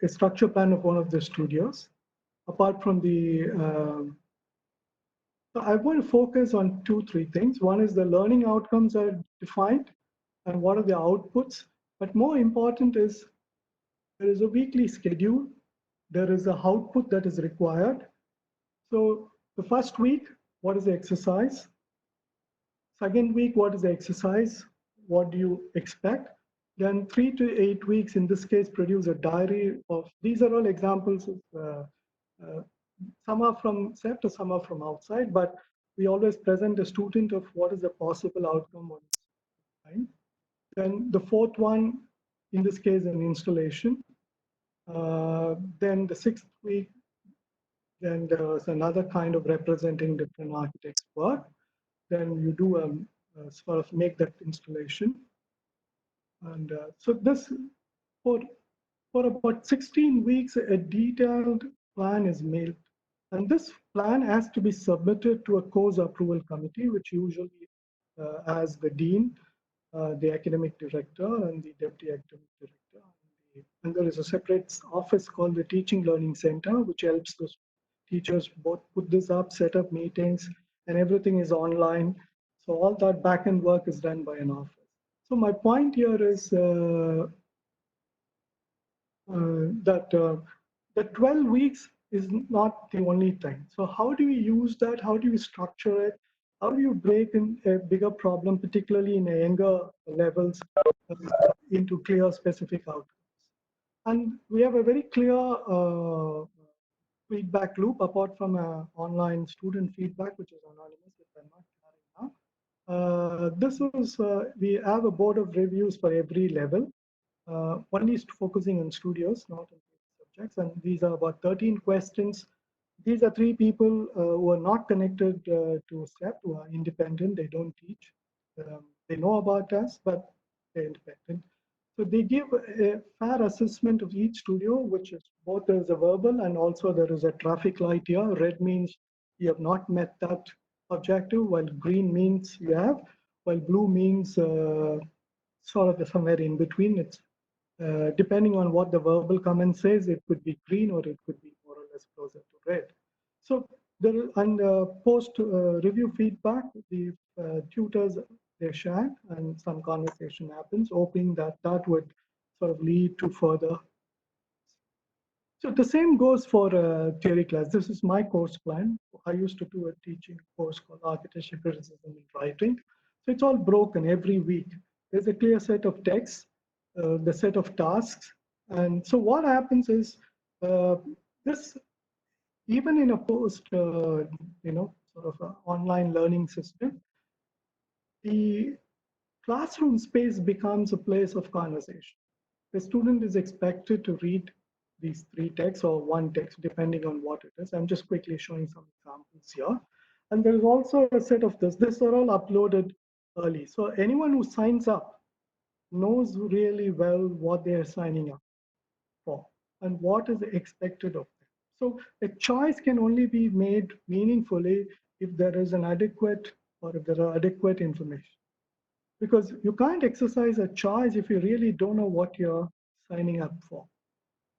a structure plan of one of the studios. Apart from so I want to focus on 3 things. One is the learning outcomes are defined and what are the outputs. But more important is there is a weekly schedule. There is a output that is required. So the first week, what is the exercise? Second week, what is the exercise? What do you expect? Then 3 to 8 weeks, in this case, produce a diary of, these are all examples of, some are from SEPT, some are from outside, but we always present a student of what is the possible outcome on time. Then the fourth one, in this case, an installation. Then the 6th week, then there's another kind of representing different architects' work. Then you do sort of make that installation. And so this, for about 16 weeks, a detailed plan is made. And this plan has to be submitted to a course approval committee, which usually has the dean, the academic director, and the deputy academic director. And there is a separate office called the Teaching Learning Center, which helps those teachers both put this up, set up meetings, and everything is online. So all that back-end work is done by an office. So my point here is that 12 weeks is not the only thing. So how do we use that? How do we structure it? How do you break in a bigger problem, particularly in younger levels, into clear specific outcomes? And we have a very clear feedback loop, apart from online student feedback, which is anonymous, which I'm not carrying now. This is, we have a board of reviews for every level. One is focusing on studios, not on subjects. And these are about 13 questions. These are 3 people who are not connected to STEP, who are independent. They don't teach. They know about us, but they're independent. So they give a fair assessment of each studio, which is both there is a verbal and also there is a traffic light here. Red means you have not met that objective, while green means you have, while blue means sort of somewhere in between. It's depending on what the verbal comment says, it could be green or it could be more or less closer to red. So there, and post review feedback, the tutors, they share and some conversation happens, hoping that that would sort of lead to further. So the same goes for theory class. This is my course plan. I used to do a teaching course called Architecture, Criticism, and Writing. So it's all broken every week. There's a clear set of texts, the set of tasks. And so what happens is this, even in a post, sort of online learning system, the classroom space becomes a place of conversation. The student is expected to read these 3 texts or 1 text, depending on what it is. I'm just quickly showing some examples here. And there's also a set of this. These are all uploaded early. So anyone who signs up knows really well what they are signing up for and what is expected of them. So a choice can only be made meaningfully if there is an adequate, or if there are adequate information. Because you can't exercise a choice if you really don't know what you're signing up for.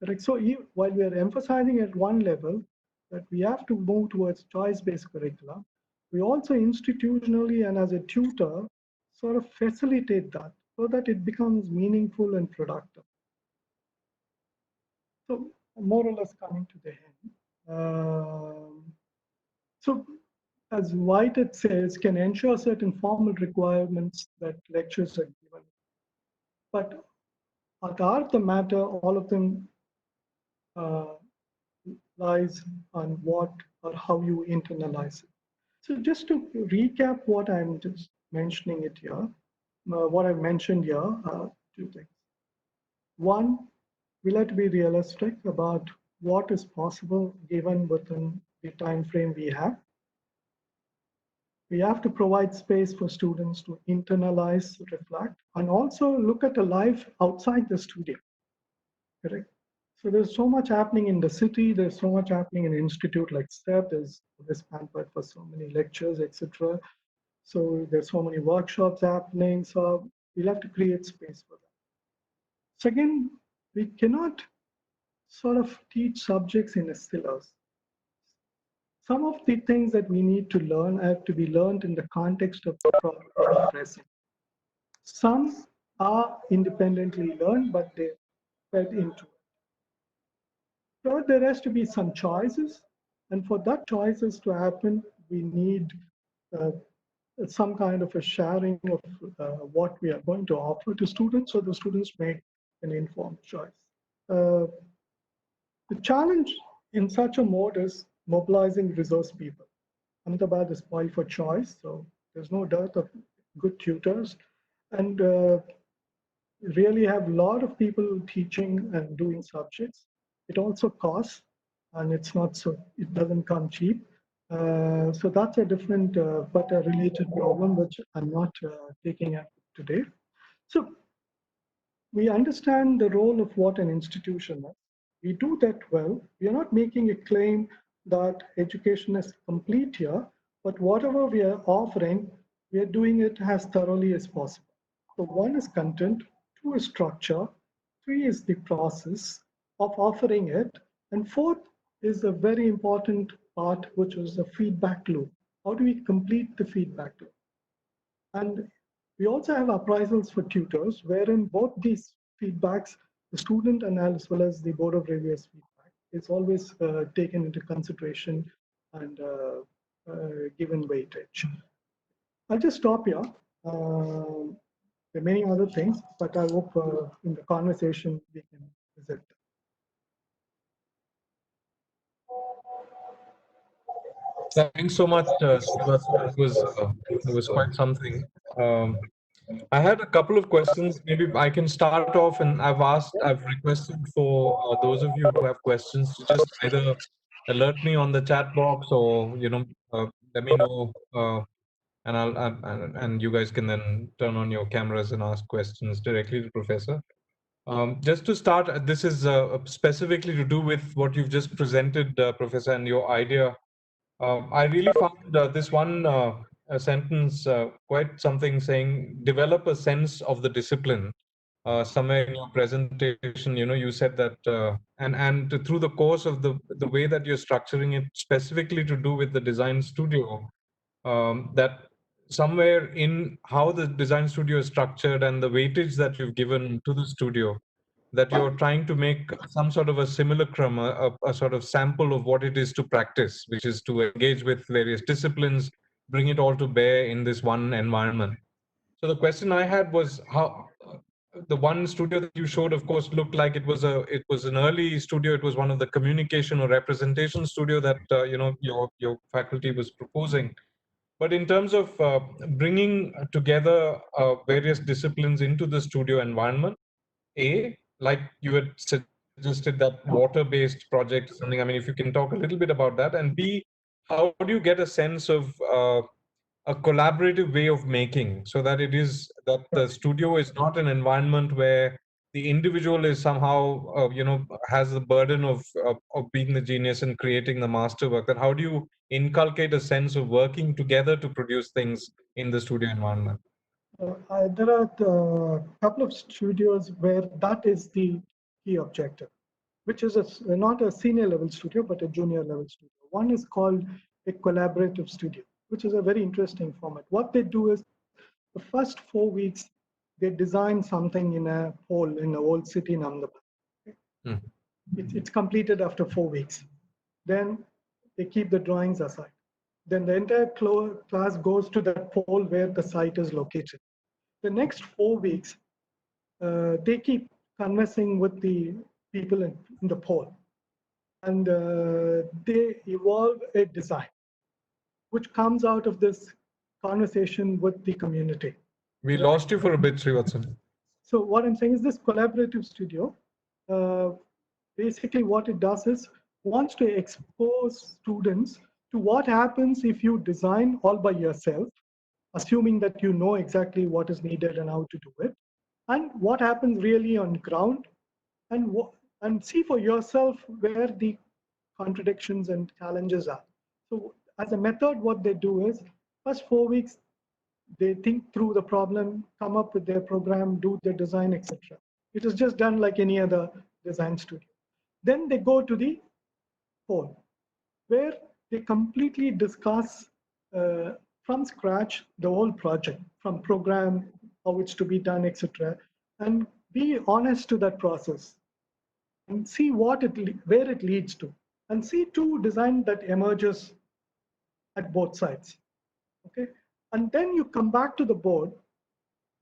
Correct? So while we are emphasizing at one level that we have to move towards choice-based curriculum, we also institutionally and as a tutor sort of facilitate that so that it becomes meaningful and productive. So more or less coming to the end. So as Whitehead says, can ensure certain formal requirements that lectures are given. But at the heart of the matter, all of them uh, lies on what or how you internalize it. So just to recap what I'm just mentioning it here, what I mentioned here, 2 things. One, we like to be realistic about what is possible given within the time frame we have. We have to provide space for students to internalize, reflect, and also look at a life outside the studio. Correct. So there's so much happening in the city. There's so much happening in an institute like STEP. There's pampered for so many lectures, etc. So there's so many workshops happening. So we'll have to create space for that. Second, we cannot sort of teach subjects in a syllabus. Some of the things that we need to learn have to be learned in the context of the present. Some are independently learned, but they're fed into it. So there has to be some choices, and for that choices to happen, we need uh, some kind of a sharing of what we are going to offer to students, so the students make an informed choice. Uh, the challenge in such a mode is mobilizing resource people. Ahmedabad is spoiled for choice, so there's no dearth of good tutors, and really have a lot of people teaching and doing subjects. It also costs, and it's not so, it doesn't come cheap. So that's a different but a related problem which I'm not taking up today. So we understand the role of what an institution is. We do that well. We are not making a claim that education is complete here, but whatever we are offering, we are doing it as thoroughly as possible. So one is content, two is structure, three is the process of offering it, and fourth is a very important part, which is the feedback loop. How do we complete the feedback loop? And we also have appraisals for tutors, wherein both these feedbacks, the student and as well as the board of reviewers feedback, is always taken into consideration and given weightage. I'll just stop here. There are many other things, but I hope in the conversation we can visit. Thanks so much, Srivastava. It was quite something. Um, I had a couple of questions. Maybe I can start off, and I've requested for those of you who have questions to just either alert me on the chat box, or let me know, and and you guys can then turn on your cameras and ask questions directly to Professor. Just to start, this is specifically to do with what you've just presented, Professor, and your idea. I really found this one a sentence quite something, saying develop a sense of the discipline. Somewhere in your presentation, you said that, and through the course of the way that you're structuring it, specifically to do with the design studio, that somewhere in how the design studio is structured and the weightage that you've given to the studio, that you're trying to make some sort of a simulacrum, a sort of sample of what it is to practice, which is to engage with various disciplines, bring it all to bear in this one environment. So the question I had was how the one studio that you showed, of course, looked like it was an early studio. It was one of the communication or representation studio that your faculty was proposing. But in terms of bringing together various disciplines into the studio environment, like you had suggested, that water-based project or something. I mean, if you can talk a little bit about that, and B, how do you get a sense of a collaborative way of making, so that it is that the studio is not an environment where the individual is somehow has the burden of being the genius and creating the masterwork. That how do you inculcate a sense of working together to produce things in the studio environment? There are a couple of studios where that is the key objective, which is not a senior level studio, but a junior level studio. One is called a collaborative studio, which is a very interesting format. What they do is the first 4 weeks, they design something in a hole in the old city in Ahmedabad. Hmm. It's completed after 4 weeks. Then they keep the drawings aside. Then the entire class goes to that pole where the site is located. The next 4 weeks, they keep conversing with the people in the pole, and they evolve a design which comes out of this conversation with the community. We lost you for a bit, Srivatsan. So what I'm saying is this collaborative studio, uh, basically what it does is wants to expose students to what happens if you design all by yourself, assuming that you know exactly what is needed and how to do it, and what happens really on ground, and and see for yourself where the contradictions and challenges are. So as a method, what they do is first 4 weeks they think through the problem, come up with their program, do the design, etc. It is just done like any other design studio. Then they go to the pole, where they completely discuss from scratch the whole project, from program, how it's to be done, etc., and be honest to that process and see where it leads to, and see two design that emerges at both sides. Okay, and then you come back to the board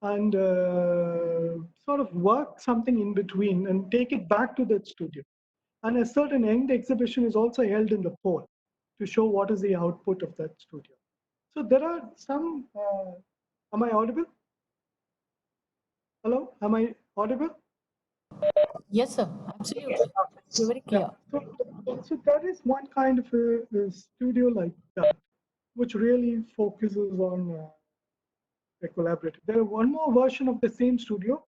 and sort of work something in between and take it back to the studio. And a certain end exhibition is also held in the pole to show what is the output of that studio. So there are some, am I audible? Hello, am I audible? Yes, sir. Absolutely. You're very Yeah. clear. So that is one kind of a studio like that, which really focuses on a collaborative. There is one more version of the same studio.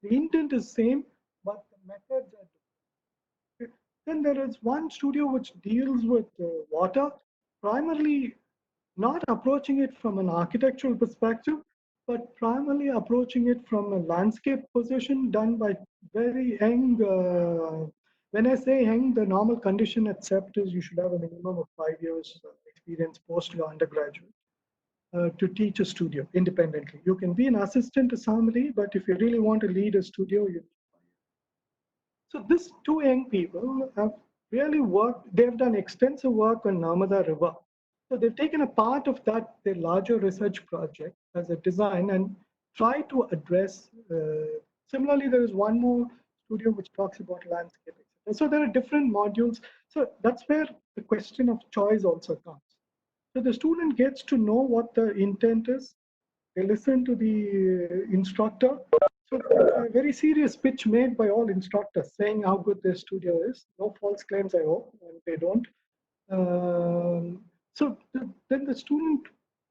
The intent is same, but the methods are different. Then there is one studio which deals with water, primarily not approaching it from an architectural perspective, but primarily approaching it from a landscape position done by very young. When I say young, the normal condition at CEPT is you should have a minimum of 5 years experience post your undergraduate to teach a studio independently. You can be an assistant to somebody, but if you really want to lead a studio, you. So these two young people have really worked, they've done extensive work on Narmada River. So they've taken a part of that, their larger research project as a design and try to address, similarly, there is one more studio which talks about landscaping. So there are different modules. So that's where the question of choice also comes. So the student gets to know what the intent is. They listen to the instructor. So a very serious pitch made by all instructors saying how good their studio is. No false claims, I hope, and they don't. Then the student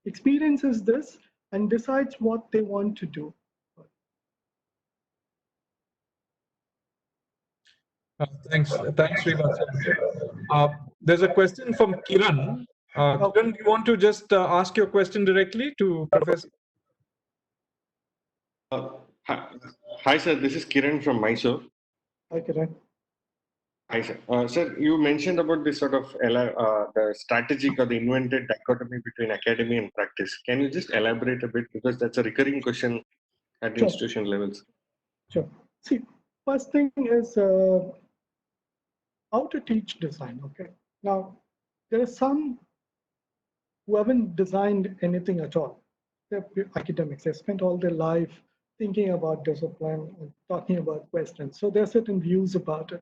experiences this and decides what they want to do. Thanks, Srivastav. There's a question from Kiran. Kiran, do you want to just ask your question directly to Professor? Hi, sir. This is Kiran from Mysore. Hi, Kiran. Hi, sir. Sir, you mentioned about this sort of the strategic or the invented dichotomy between academy and practice. Can you just elaborate a bit, because that's a recurring question at Sure. institution levels? Sure. See, first thing is how to teach design. Okay. Now, there are some who haven't designed anything at all. They're academics. They spent all their life thinking about discipline and talking about questions. So there are certain views about it,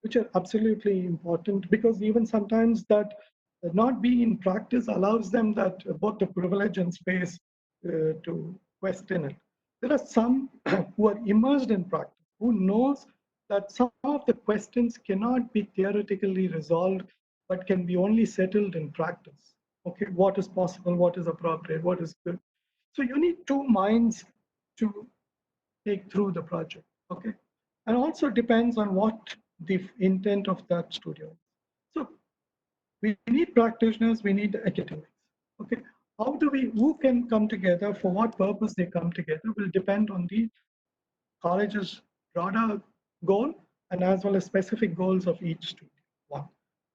which are absolutely important, because even sometimes that not being in practice allows them that both the privilege and space to question it. There are some who are immersed in practice, who knows that some of the questions cannot be theoretically resolved, but can be only settled in practice. Okay, what is possible, what is appropriate, what is good. So you need two minds to take through the project. Okay, and also depends on what the intent of that studio is. So we need practitioners, we need academics. Okay, who can come together, for what purpose they come together will depend on the college's broader goal and as well as specific goals of each student. One.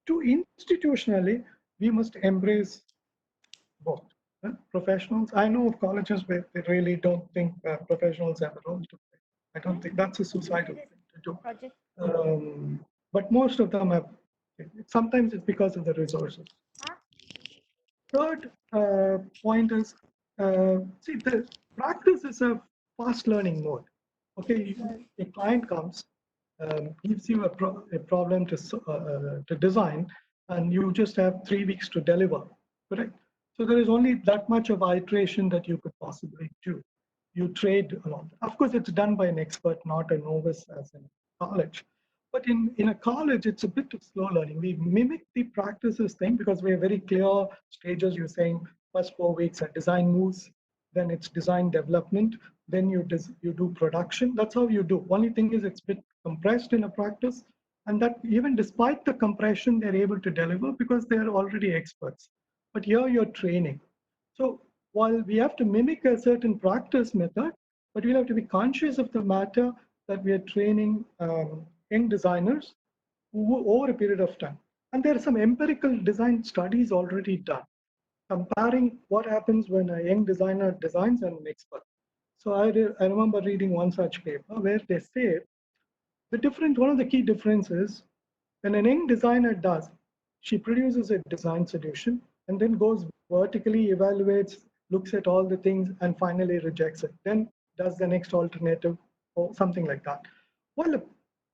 Two, institutionally, we must embrace both. Professionals, I know of colleges where they really don't think professionals have a role to play. I don't think that's a suicidal thing to do. But most of them have, sometimes it's because of the resources. Third point is, see, the practice is a fast learning mode. Okay, a client comes, gives you a problem to design, and you just have 3 weeks to deliver, correct? So there is only that much of iteration that you could possibly do. You trade along. Of course, it's done by an expert, not a novice as in college. But in a college, it's a bit of slow learning. We mimic the practices thing because we have very clear stages. You're saying first 4 weeks are design moves, then it's design development, then you do production. That's how you do. Only thing is it's a bit compressed in a practice, and that even despite the compression, they're able to deliver because they're already experts. But here you're training. So while we have to mimic a certain practice method, but we'll have to be conscious of the matter that we are training young designers over a period of time. And there are some empirical design studies already done, comparing what happens when a young designer designs and an expert. So I remember reading one such paper where they say one of the key differences when an young designer does, she produces a design solution and then goes vertically, evaluates, looks at all the things, and finally rejects it. Then does the next alternative or something like that. Well, an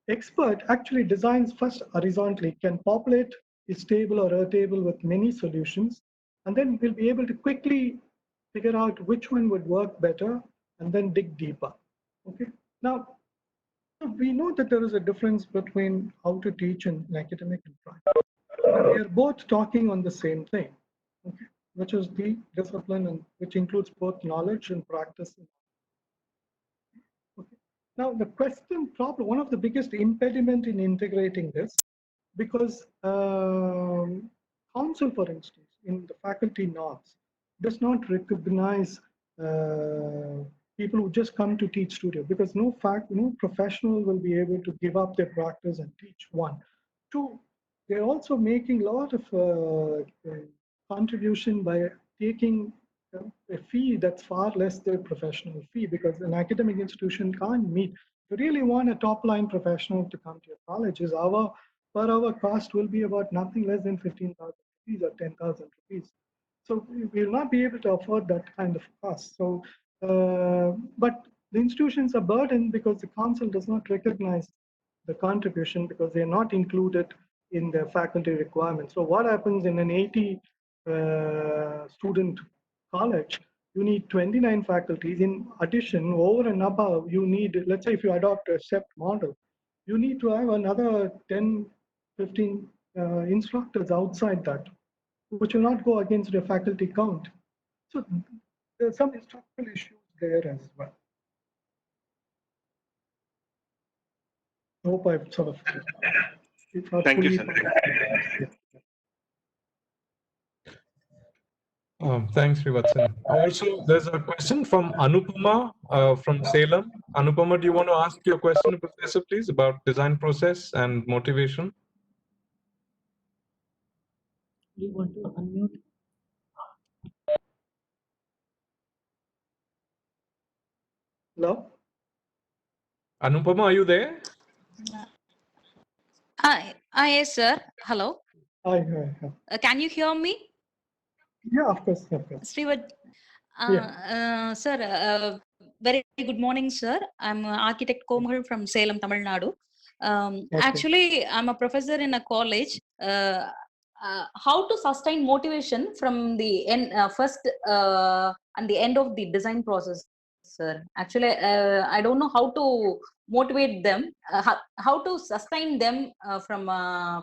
expert actually designs first horizontally, can populate his table or her table with many solutions, and then will be able to quickly figure out which one would work better and then dig deeper. Okay. Now, we know that there is a difference between how to teach in academic and practice. They are both talking on the same thing, okay, which is the discipline, and which includes both knowledge and practice. Okay. Now, the question problem, one of the biggest impediment in integrating this, because council, for instance, in the faculty norms, does not recognize people who just come to teach studio, because no professional will be able to give up their practice and teach. One. Two, they're also making a lot of contribution by taking a fee that's far less their professional fee, because an academic institution can't meet. If you really want a top line professional to come to your colleges, our per hour cost will be about nothing less than 15,000 rupees or 10,000 rupees. So we will not be able to afford that kind of cost. So, but the institutions are burdened because the council does not recognize the contribution because they are not included in the faculty requirements. So what happens in an 80 student college? You need 29 faculties. In addition, over and above, you need, let's say if you adopt a SEPT model, you need to have another 10, 15 instructors outside that, which will not go against the faculty count. So there's some structural issues there as well. I hope I've sort of. Thank you, sir. Thanks, Srivatsan. Also, there's a question from Anupama from Salem. Anupama, do you want to ask your question, Professor, please, about design process and motivation? You want to unmute? Hello? Anupama, are you there? Yes, sir. Hello. Hi. Can you hear me? Yeah, of course. Srivat, sir, very good morning, sir. I'm architect Komal from Salem, Tamil Nadu. Actually, I'm a professor in a college. How to sustain motivation from the end, first and the end of the design process, sir? Actually, I don't know how to motivate them, how to sustain them from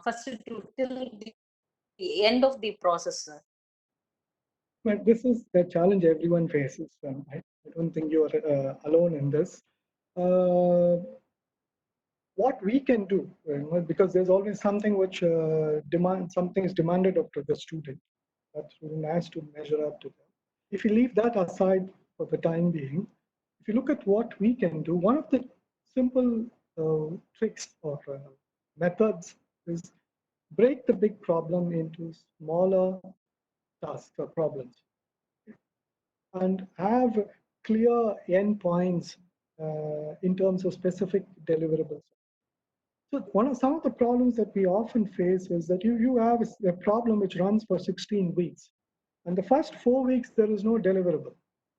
first to till the end of the process, sir. But this is the challenge everyone faces. I don't think you are alone in this. What we can do, because there's always something which something is demanded of the student. That student has to measure up to them. If you leave that aside for the time being, if you look at what we can do, one of the simple tricks or methods is break the big problem into smaller tasks or problems and have clear endpoints in terms of specific deliverables. So some of the problems that we often face is that you have a problem which runs for 16 weeks. And the first 4 weeks, there is no deliverable.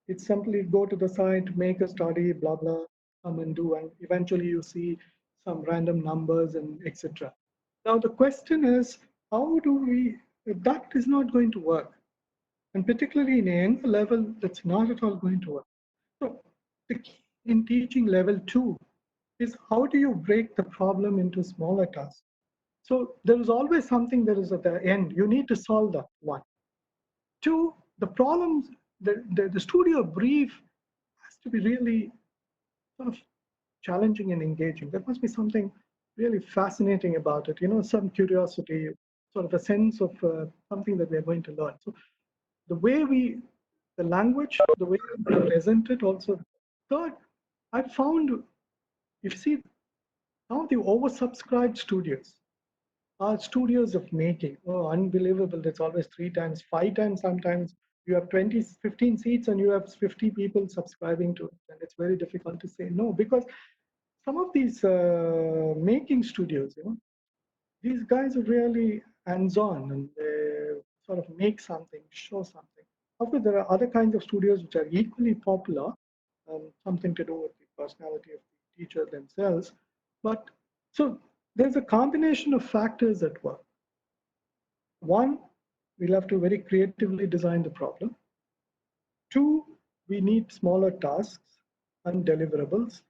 It's simply go to the site, make a study, blah, blah, come and do. And eventually you see some random numbers and etc. Now the question is, how do we, that is not going to work. And particularly in a younger level, that's not at all going to work. So the key in teaching level 2 is how do you break the problem into smaller tasks? So there is always something that is at the end. You need to solve that one. Two, the problems, the studio brief has to be really sort of challenging and engaging. There must be something really fascinating about it, some curiosity, sort of a sense of something that we're going to learn. So the way the language, the way we present it also. Third, I found, if you see, some of the oversubscribed studios are studios of making. Oh, unbelievable. It's always 3 times, 5 times sometimes. You have 20, 15 seats and you have 50 people subscribing to it. And it's very difficult to say no, because some of these making studios, these guys are really hands-on and they sort of make something, show something. Of course, there are other kinds of studios which are equally popular, something to do with the personality of the teacher themselves. But so there's a combination of factors at work. One, we'll have to very creatively design the problem. Two, we need smaller tasks and deliverables.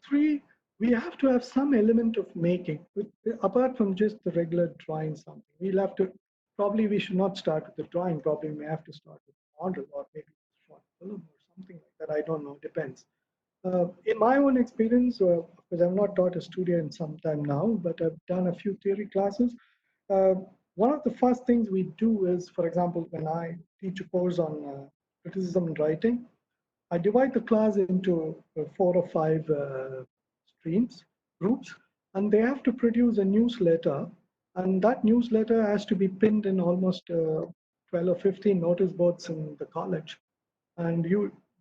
Three, we have to have some element of making, apart from just the regular drawing something. We'll have to, probably we should not start with the drawing, probably we may have to start with the model or maybe short film or something like that. I don't know, depends. In my own experience, because I've not taught a studio in some time now, but I've done a few theory classes. Uh, One of the first things we do is, for example, when I teach a course on criticism and writing, I divide the class into 4 or 5 streams, groups, and they have to produce a newsletter. And that newsletter has to be pinned in almost 12 or 15 notice boards in the college. And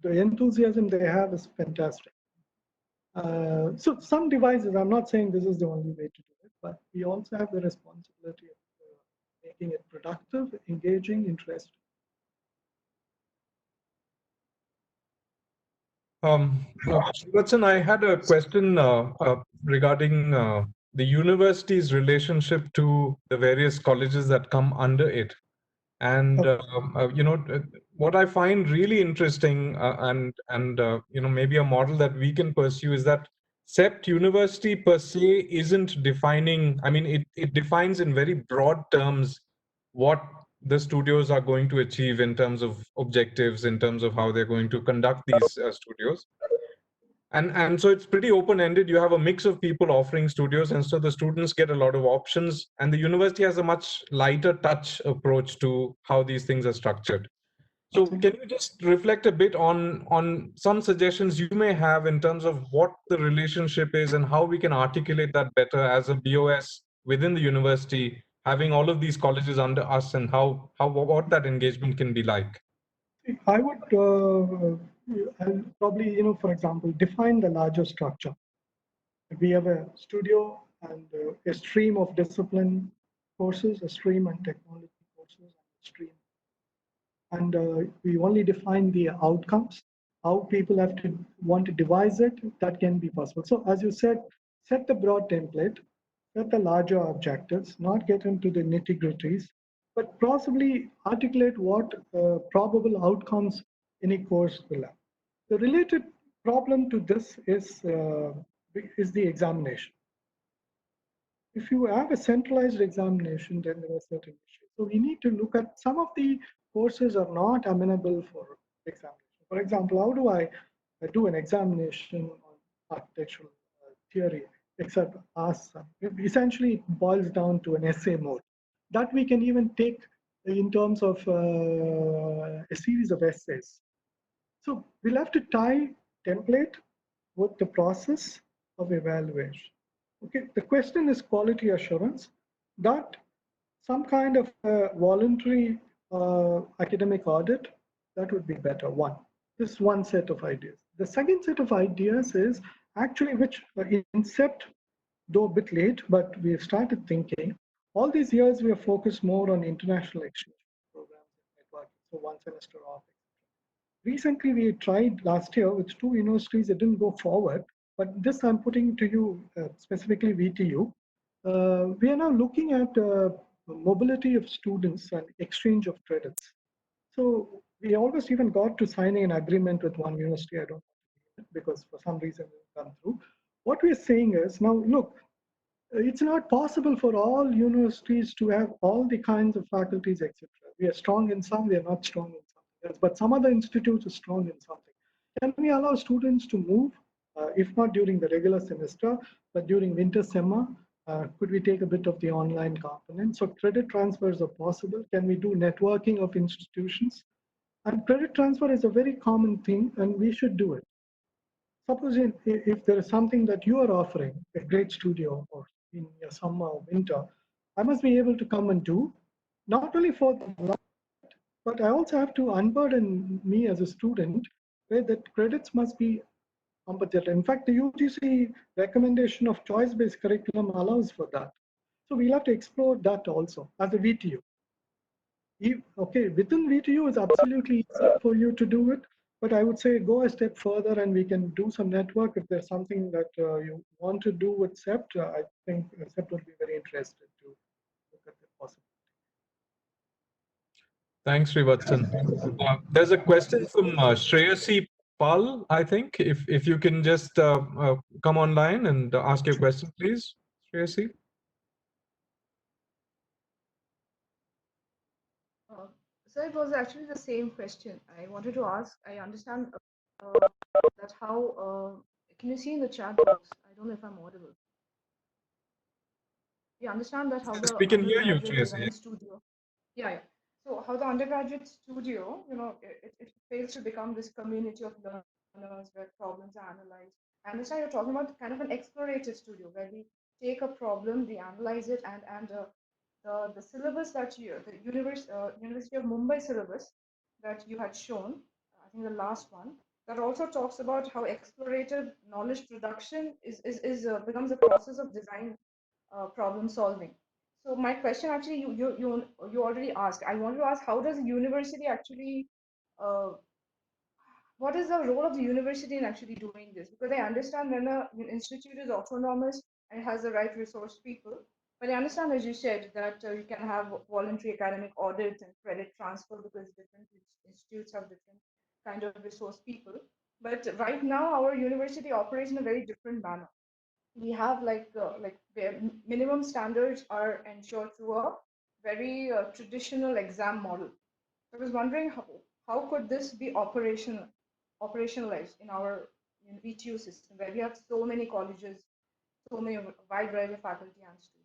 the enthusiasm they have is fantastic. So some devices, I'm not saying this is the only way to do it, but we also have the responsibility of making it productive, engaging, interesting. Watson, I had a question regarding the university's relationship to the various colleges that come under it. And what I find really interesting, and maybe a model that we can pursue is that CEPT University per se isn't defining. I mean, it defines in very broad terms what the studios are going to achieve in terms of objectives, in terms of how they're going to conduct these studios. And so it's pretty open-ended. You have a mix of people offering studios, and so the students get a lot of options, and the university has a much lighter touch approach to how these things are structured. So can you just reflect a bit on some suggestions you may have in terms of what the relationship is and how we can articulate that better as a BOS within the university, having all of these colleges under us, and what that engagement can be like? I would I'll probably, for example, define the larger structure. We have a studio and a stream of discipline courses, a stream and technology courses, and a stream. And we only define the outcomes, how people have to want to devise it, that can be possible. So as you said, set the broad template, set the larger objectives, not get into the nitty-gritties, but possibly articulate what probable outcomes any course will have. The related problem to this is the examination. If you have a centralized examination, then there are certain issues. So we need to look at some of the courses are not amenable for examination. For example, how do I do an examination on architectural theory, etc.? Essentially, it boils down to an essay mode that we can even take in terms of a series of essays. So we'll have to tie template with the process of evaluation. Okay, the question is quality assurance, that some kind of voluntary academic audit, that would be better. This is one set of ideas. The second set of ideas is actually which in CEPT, though a bit late, but we have started thinking. All these years we have focused more on international exchange programs and networking, so 1 semester off. Recently, we tried last year with 2 universities, it didn't go forward. But this I'm putting to you, specifically VTU. We are now looking at mobility of students and exchange of credits. So we almost even got to signing an agreement with one university. I don't know because for some reason it didn't come through. what we're saying is, now look, it's not possible for all universities to have all the kinds of faculties, etc. We are strong in some, we are not strong in something else, but some other institutes are strong in something. Can we allow students to move, if not during the regular semester, but during winter summer? Could we take a bit of the online component? So credit transfers are possible. Can we do networking of institutions? And credit transfer is a very common thing, and we should do it. Suppose if there is something that you are offering, a great studio, or in your summer or winter, I must be able to come and do, not only for the, but I also have to unburden me as a student, where the credits must be compensated. In fact, the UGC recommendation of choice-based curriculum allows for that. So we'll have to explore that also as a VTU. Okay, within VTU is absolutely easy for you to do it, but I would say go a step further and we can do some network. If there's something that you want to do with CEPT, I think CEPT would be very interested to look at the possibility. Thanks, Srivatsan. There's a question from Shreyasi Pal, I think. If you can just come online and ask your question, please, Shreyasi. So it was actually the same question. I wanted to ask, I understand that how, can you see in the chat box? I don't know if I'm audible. You understand that how Yes, the we can hear you, undergraduate Shreyasi. design studio, yeah. So how the undergraduate studio, it fails to become this community of learners where problems are analyzed. I understand you're talking about kind of an explorative studio where we take a problem, we analyze it, and the syllabus that the University of Mumbai syllabus that you had shown, I think the last one, that also talks about how explorative knowledge production becomes a process of design problem solving. So my question actually, you already asked. I want to ask, how does the university actually, uh, what is the role of the university in actually doing this? Because I understand when an institute is autonomous and has the right resource people, but I understand, as you said, that you can have voluntary academic audits and credit transfer because different institutes have different kind of resource people. But right now, our university operates in a very different manner. We have like where minimum standards are ensured through a very traditional exam model. I was wondering how could this be operationalized in our VTU system where we have so many colleges, so many wide variety of faculty and students.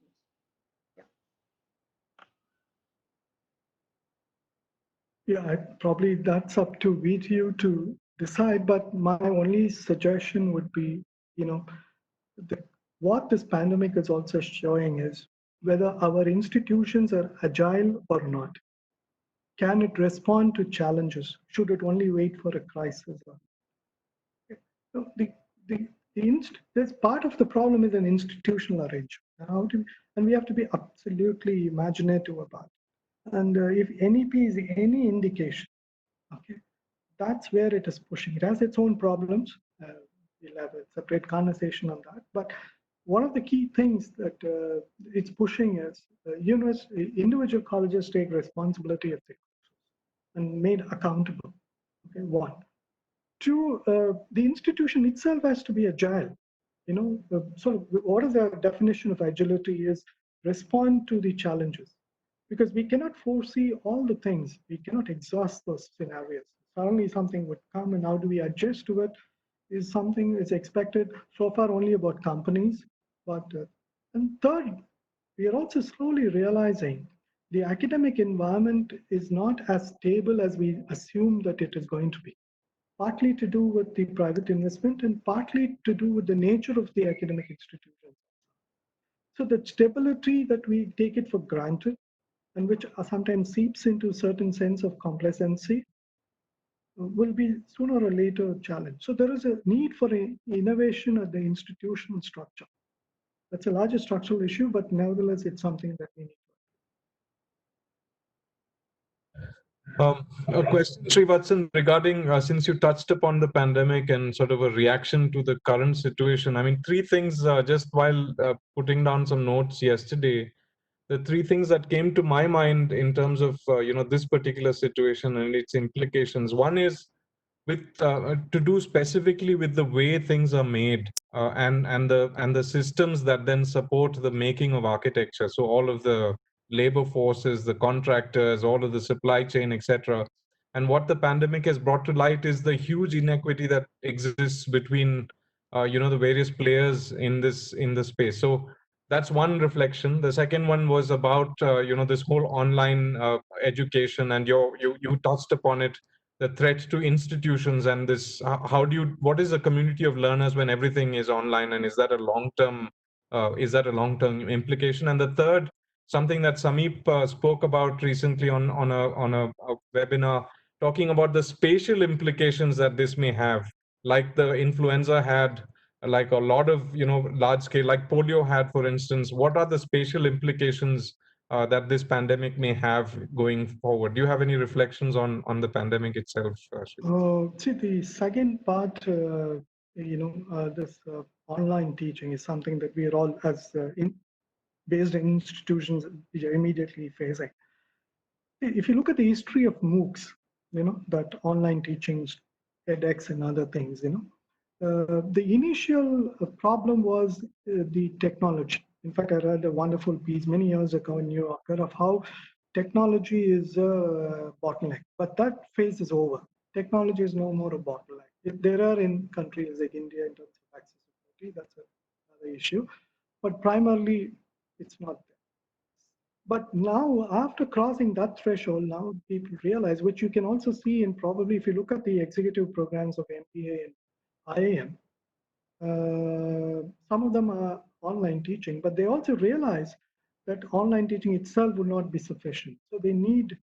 Yeah, probably that's up to VTU to decide, but my only suggestion would be, what this pandemic is also showing is whether our institutions are agile or not. Can it respond to challenges? Should it only wait for a crisis? So this part of the problem is an institutional arrangement. And we have to be absolutely imaginative about it. And if NEP is any indication, okay, that's where it is pushing. It has its own problems. We'll have a separate conversation on that. But one of the key things that it's pushing is individual colleges take responsibility of their courses and made accountable. Okay, one. Two, the institution itself has to be agile. So what is the definition of agility is respond to the challenges, because we cannot foresee all the things. We cannot exhaust those scenarios. Suddenly something would come, and how do we adjust to it is something is expected so far only about companies. But and third, we are also slowly realizing the academic environment is not as stable as we assume that it is going to be, partly to do with the private investment and partly to do with the nature of the academic institutions. So the stability that we take it for granted and which sometimes seeps into a certain sense of complacency will be sooner or later challenged. So there is a need for innovation at the institutional structure. That's a larger structural issue, but nevertheless, it's something that we need. A question, Srivatsan, regarding since you touched upon the pandemic and sort of a reaction to the current situation. I mean, three things just while putting down some notes yesterday. The three things that came to my mind in terms of this particular situation and its implications. One is with to do specifically with the way things are made, and the systems that then support the making of architecture. So all of the labor forces, the contractors, all of the supply chain, etc. And what the pandemic has brought to light is the huge inequity that exists between the various players in this space. So that's one reflection. The second one was about this whole online education, and you touched upon it, the threat to institutions, and this how do you, what is a community of learners when everything is online, and is that a long term implication? And the third, something that Sameep spoke about recently on a webinar, talking about the spatial implications that this may have, like the influenza had, like a lot of large scale, like polio had, for instance. What are the spatial implications that this pandemic may have going forward? Do you have any reflections on the pandemic itself, Sridhar? See, the second part, this online teaching is something that we are all, as based in institutions, are immediately facing. If you look at the history of MOOCs, that online teachings, edX and other things, the initial problem was the technology. In fact, I read a wonderful piece many years ago in New Yorker of how technology is a bottleneck, but that phase is over. Technology is no more a bottleneck. There are in countries like India in terms of accessibility, that's another issue, but primarily it's not there. But now, after crossing that threshold, now people realize, which you can also see in probably if you look at the executive programs of MBA and IAM, some of them are online teaching, but they also realize that online teaching itself will not be sufficient. So they need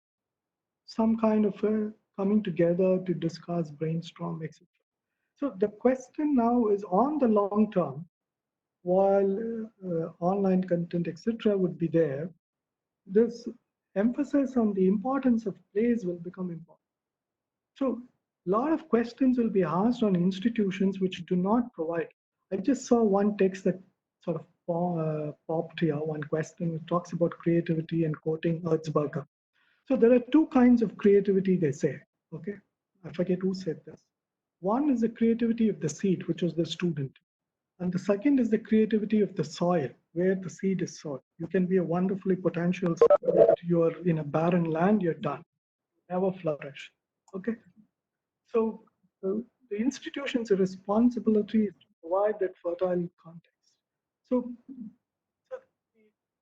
some kind of a coming together to discuss, brainstorm, etc. So the question now is, on the long term, while online content, etc., would be there, this emphasis on the importance of place will become important. So a lot of questions will be asked on institutions which do not provide. I just saw one text that sort of popped here, one question which talks about creativity and quoting Erzberger. So there are two kinds of creativity, they say. Okay, I forget who said this. One is the creativity of the seed, which was the student. And the second is the creativity of the soil, where the seed is sown. You can be a wonderfully potential, but you're in a barren land, you're done. Never flourish. Okay. So the institution's responsibility is to provide that fertile context. So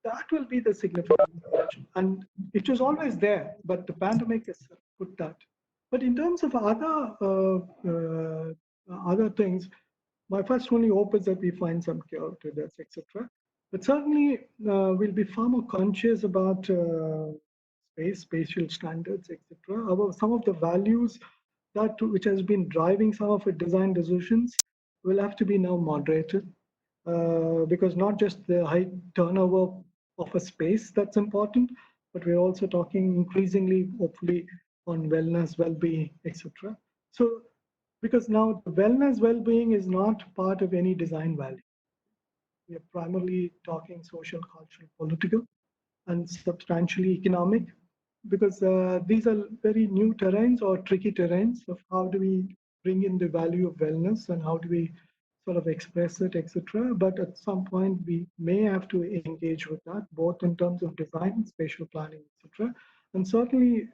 that will be the significant question. And it was always there, but the pandemic has put that. But in terms of other things, my first only hope is that we find some cure to this, etc. But certainly we'll be far more conscious about spatial standards, etc. Some of the values that which has been driving some of the design decisions will have to be now moderated, because not just the high turnover of a space that's important, but we're also talking increasingly, hopefully, on wellness, well-being, etc. So, because now the wellness, well-being is not part of any design value. We are primarily talking social, cultural, political, and substantially economic, because these are very new terrains or tricky terrains of how do we bring in the value of wellness and how do we sort of express it, etc. But at some point, we may have to engage with that, both in terms of design, spatial planning, etc. And certainly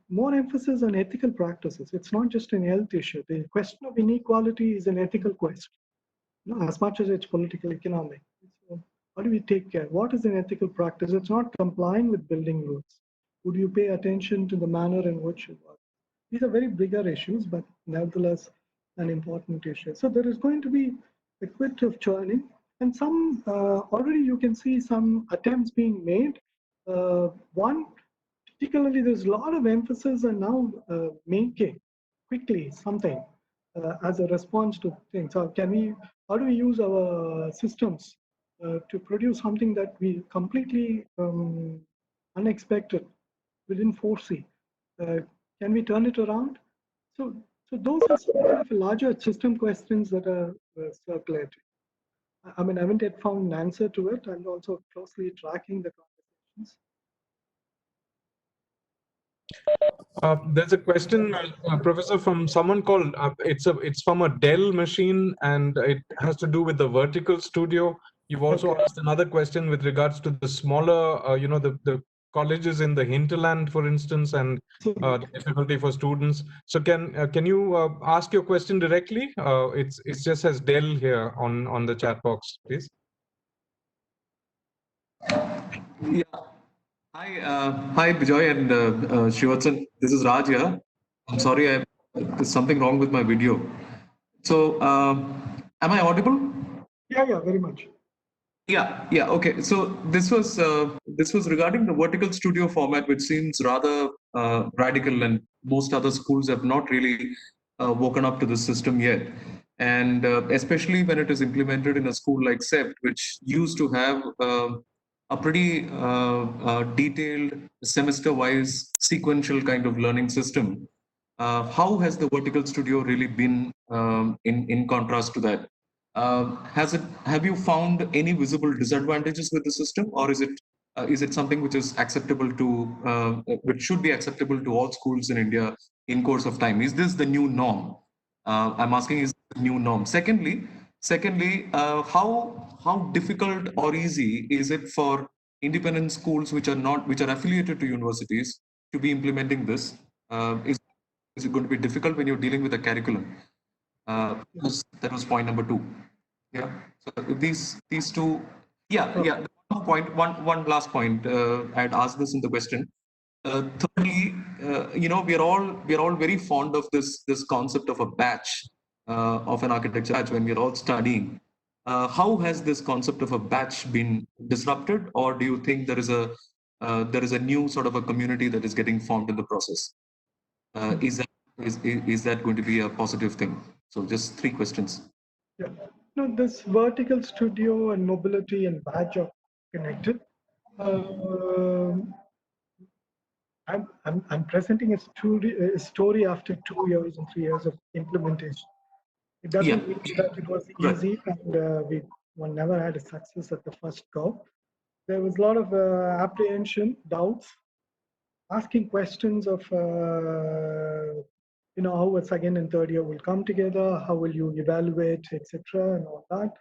more emphasis on ethical practices. It's not just an health issue. The question of inequality is an ethical question, as much as it's political economic. So how do we take care? What is an ethical practice? It's not complying with building rules. Would you pay attention to the manner in which it works? These are very bigger issues, but nevertheless an important issue. So there is going to be a bit of churning, and some already you can see some attempts being made. One, particularly, there's a lot of emphasis on now making quickly something as a response to things. So how do we use our systems to produce something that we completely unexpected, we didn't foresee? Can we turn it around? So, so those are some of the larger system questions that are circulating. I mean, I haven't yet found an answer to it. I'm also closely tracking the conversations. There's a question, Professor, from someone called. It's from a Dell machine, and it has to do with the vertical studio. You've also asked another question with regards to the smaller, the colleges in the hinterland, for instance, and the difficulty for students. So can you ask your question directly? It just says Dell here on the chat box, please. Yeah. Hi, Bijoy and Shivatsan. This is Raj here. I'm sorry, there's something wrong with my video. So, am I audible? Yeah, very much. Yeah. Okay. So this was regarding the vertical studio format, which seems rather radical, and most other schools have not really woken up to the system yet. And especially when it is implemented in a school like SEPT, which used to have a pretty detailed semester-wise sequential kind of learning system. How has the vertical studio really been in contrast to that? Have you found any visible disadvantages with the system, or is it something which is acceptable to which should be acceptable to all schools in India in course of time? Is this the new norm? I'm asking, is the new norm? Secondly, how difficult or easy is it for independent schools which are affiliated to universities to be implementing this? Is it going to be difficult when you're dealing with a curriculum? That was point number 2. Yeah. So these two. Yeah. One last point. I had asked this in the question. Thirdly, we are all very fond of this concept of a batch of an architecture batch when we are all studying. How has this concept of a batch been disrupted, or do you think there is a new sort of a community that is getting formed in the process? Is that going to be a positive thing? So just 3 questions. Yeah. No, this vertical studio and mobility and badge are connected. I'm presenting a story after 2 years and 3 years of implementation. It doesn't mean that it was easy, and one never had a success at the first go. There was a lot of apprehension, doubts, asking questions of how a second and third year will come together, how will you evaluate, etc., and all that.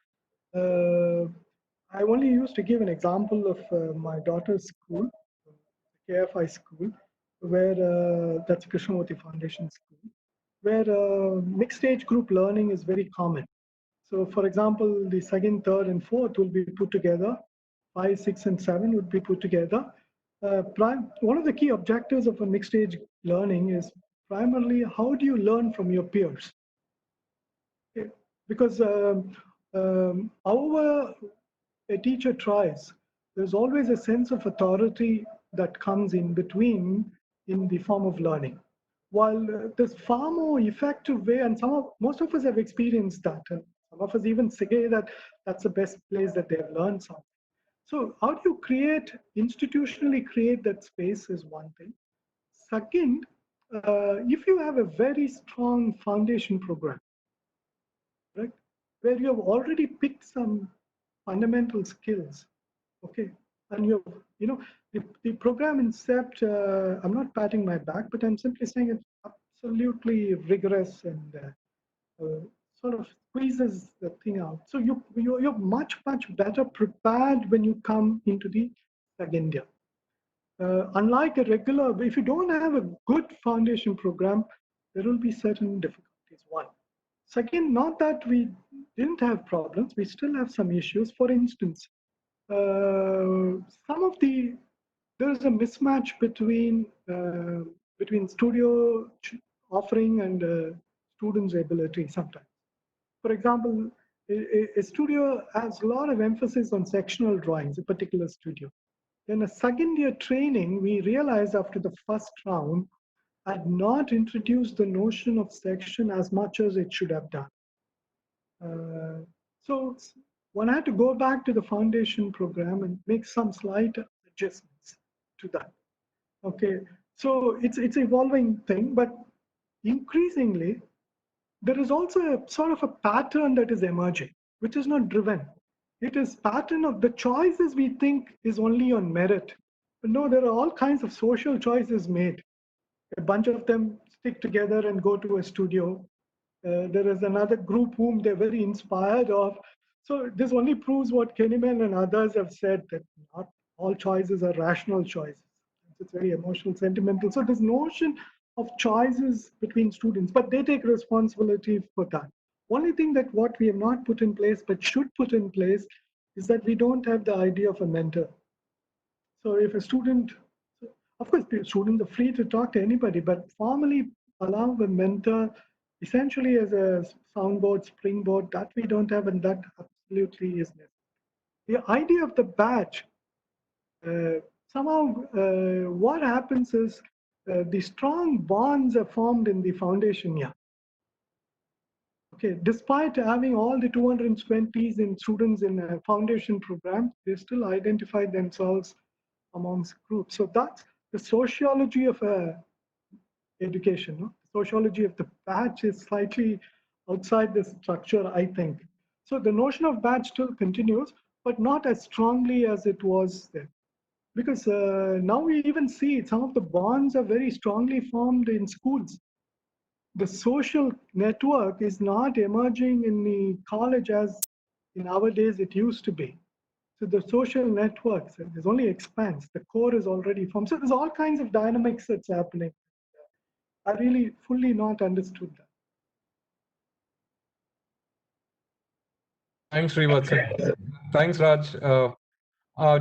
I only used to give an example of my daughter's school, KFI school, where that's Krishnamurti Foundation School, where mixed age group learning is very common. So, for example, the second, third, and fourth will be put together. 5, 6, and 7 would be put together. One of the key objectives of a mixed age learning is primarily how do you learn from your peers? Okay. Because however a teacher tries, there's always a sense of authority that comes in between in the form of learning. While there's far more effective way, and most of us have experienced that, and some of us even say that that's the best place that they've learned something. So how do you institutionally create that space is one thing. Second, if you have a very strong foundation program, right, where you have already picked some fundamental skills, okay, and the program in SEPT, I'm not patting my back, but I'm simply saying it's absolutely rigorous and sort of squeezes the thing out. So you're much better prepared when you come into the second year. Unlike a regular, if you don't have a good foundation program, there will be certain difficulties. One. Second, not that we didn't have problems, we still have some issues. For instance, there is a mismatch between studio offering and students' ability sometimes. For example, a studio has a lot of emphasis on sectional drawings, a particular studio. In a second year training, we realized after the first round, had not introduced the notion of section as much as it should have done. So one had to go back to the foundation program and make some slight adjustments to that. Okay, so it's evolving thing, but increasingly, there is also a sort of a pattern that is emerging, which is not driven. It is pattern of the choices we think is only on merit. But no, there are all kinds of social choices made. A bunch of them stick together and go to a studio. There is another group whom they're very inspired of. So this only proves what Kahneman and others have said, that not all choices are rational choices. It's very emotional, sentimental. So this notion of choices between students, but they take responsibility for that. Only thing that what we have not put in place but should put in place is that we don't have the idea of a mentor. So if a student, of course, the students are free to talk to anybody, but formally allow a mentor essentially as a soundboard, springboard, that we don't have, and that absolutely is necessary. The idea of the badge, somehow what happens is the strong bonds are formed in the foundation year. Okay, despite having all the 220s in students in a foundation program, they still identify themselves amongst groups. So that's the sociology of education. No? The sociology of the batch is slightly outside the structure, I think. So the notion of batch still continues, but not as strongly as it was there. Because now we even see some of the bonds are very strongly formed in schools. The social network is not emerging in the college as in our days it used to be. So the social networks, it only expands. The core is already formed. So there's all kinds of dynamics that's happening. I really fully not understood that. Thanks, Srivatsan. Thanks, Raj.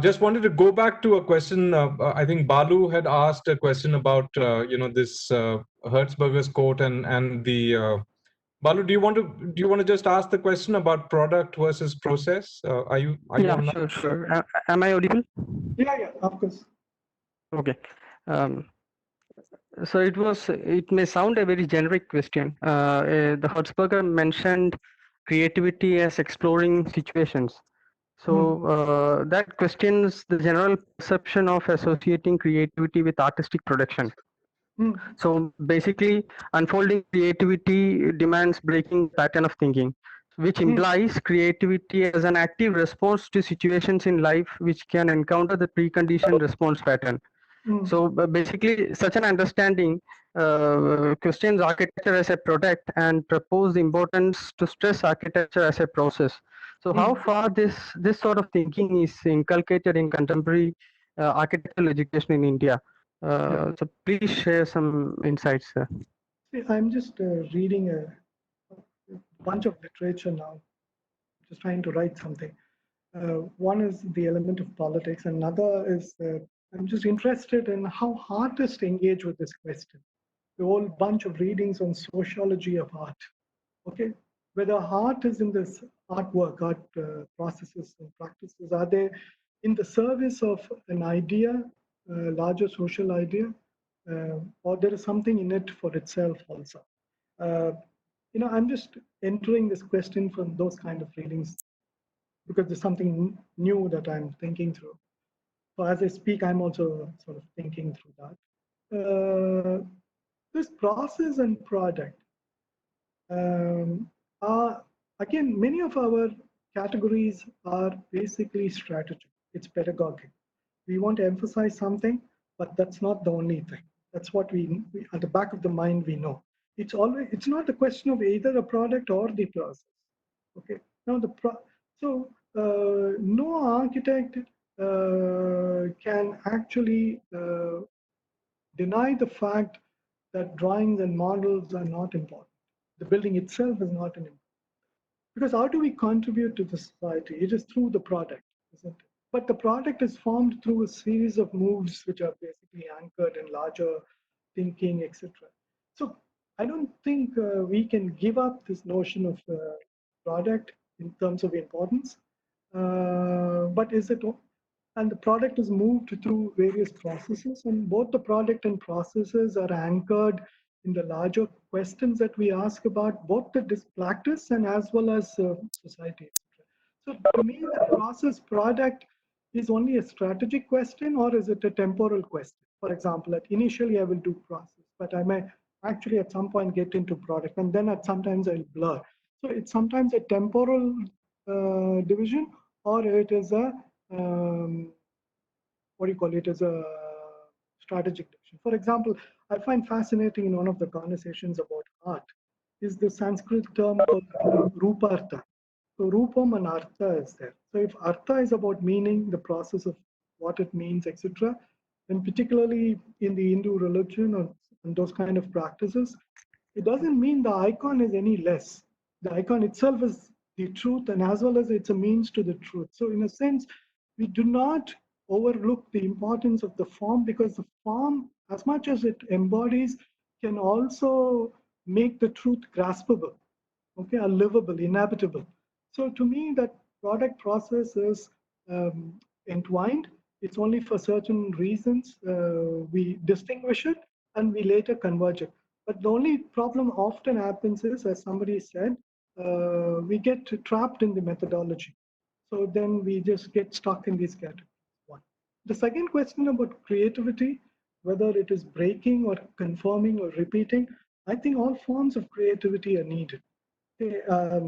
Just wanted to go back to a question. I think Balu had asked a question about this Hertzberger's quote and the Balu. Do you want to just ask the question about product versus process? Are you Yeah, on? sure. Am I audible? Yeah, of course. Okay. Um, so it may sound a very generic question. The Hertzberger mentioned creativity as exploring situations. So that questions the general perception of associating creativity with artistic production. So basically, unfolding creativity demands breaking the pattern of thinking, which implies creativity as an active response to situations in life which can encounter the preconditioned response pattern. So basically, such an understanding questions architecture as a product and propose the importance to stress architecture as a process. So how far this sort of thinking is inculcated in contemporary architectural education in India? So please share some insights, sir. See, I'm just reading a bunch of literature now, just trying to write something. One is the element of politics, another is I'm just interested in how artists engage with this question. The whole bunch of readings on sociology of art. Okay, whether art is in this artwork, art processes and practices, are they in the service of an idea, a larger social idea, or there is something in it for itself also? I'm just entering this question from those kind of readings because there's something new that I'm thinking through. So as I speak, I'm also sort of thinking through that. This process and product are, again, many of our categories are basically strategic. It's pedagogic. We want to emphasize something, but that's not the only thing. That's what we at the back of the mind we know. It's not a question of either a product or the process. Okay. Now no architect can actually deny the fact that drawings and models are not important. The building itself is not an important. Because how do we contribute to the society? It is through the product, isn't it? But the product is formed through a series of moves which are basically anchored in larger thinking, etc. So I don't think we can give up this notion of product in terms of importance. But is it, and the product is moved through various processes, and both the product and processes are anchored in the larger questions that we ask about both the practice and as well as society, etc. So to me, the process product is only a strategic question, or is it a temporal question? For example, initially I will do process, but I may actually at some point get into product, and then at sometimes I'll blur. So it's sometimes a temporal division, or it is a what do you call it, as a strategic division. For example, I find fascinating in one of the conversations about art is the Sanskrit term called rupartha. So rupam and artha is there. So if artha is about meaning, the process of what it means, etc., and particularly in the Hindu religion and those kind of practices, it doesn't mean the icon is any less. The icon itself is the truth, and as well as it's a means to the truth. So in a sense, we do not overlook the importance of the form, because the form, as much as it embodies, can also make the truth graspable, okay, or livable, inhabitable. So to me, that product process is entwined. It's only for certain reasons we distinguish it and we later converge it. But the only problem often happens is, as somebody said, we get trapped in the methodology. So then we just get stuck in these categories. One. The second question about creativity, whether it is breaking or conforming or repeating, I think all forms of creativity are needed. Okay, uh,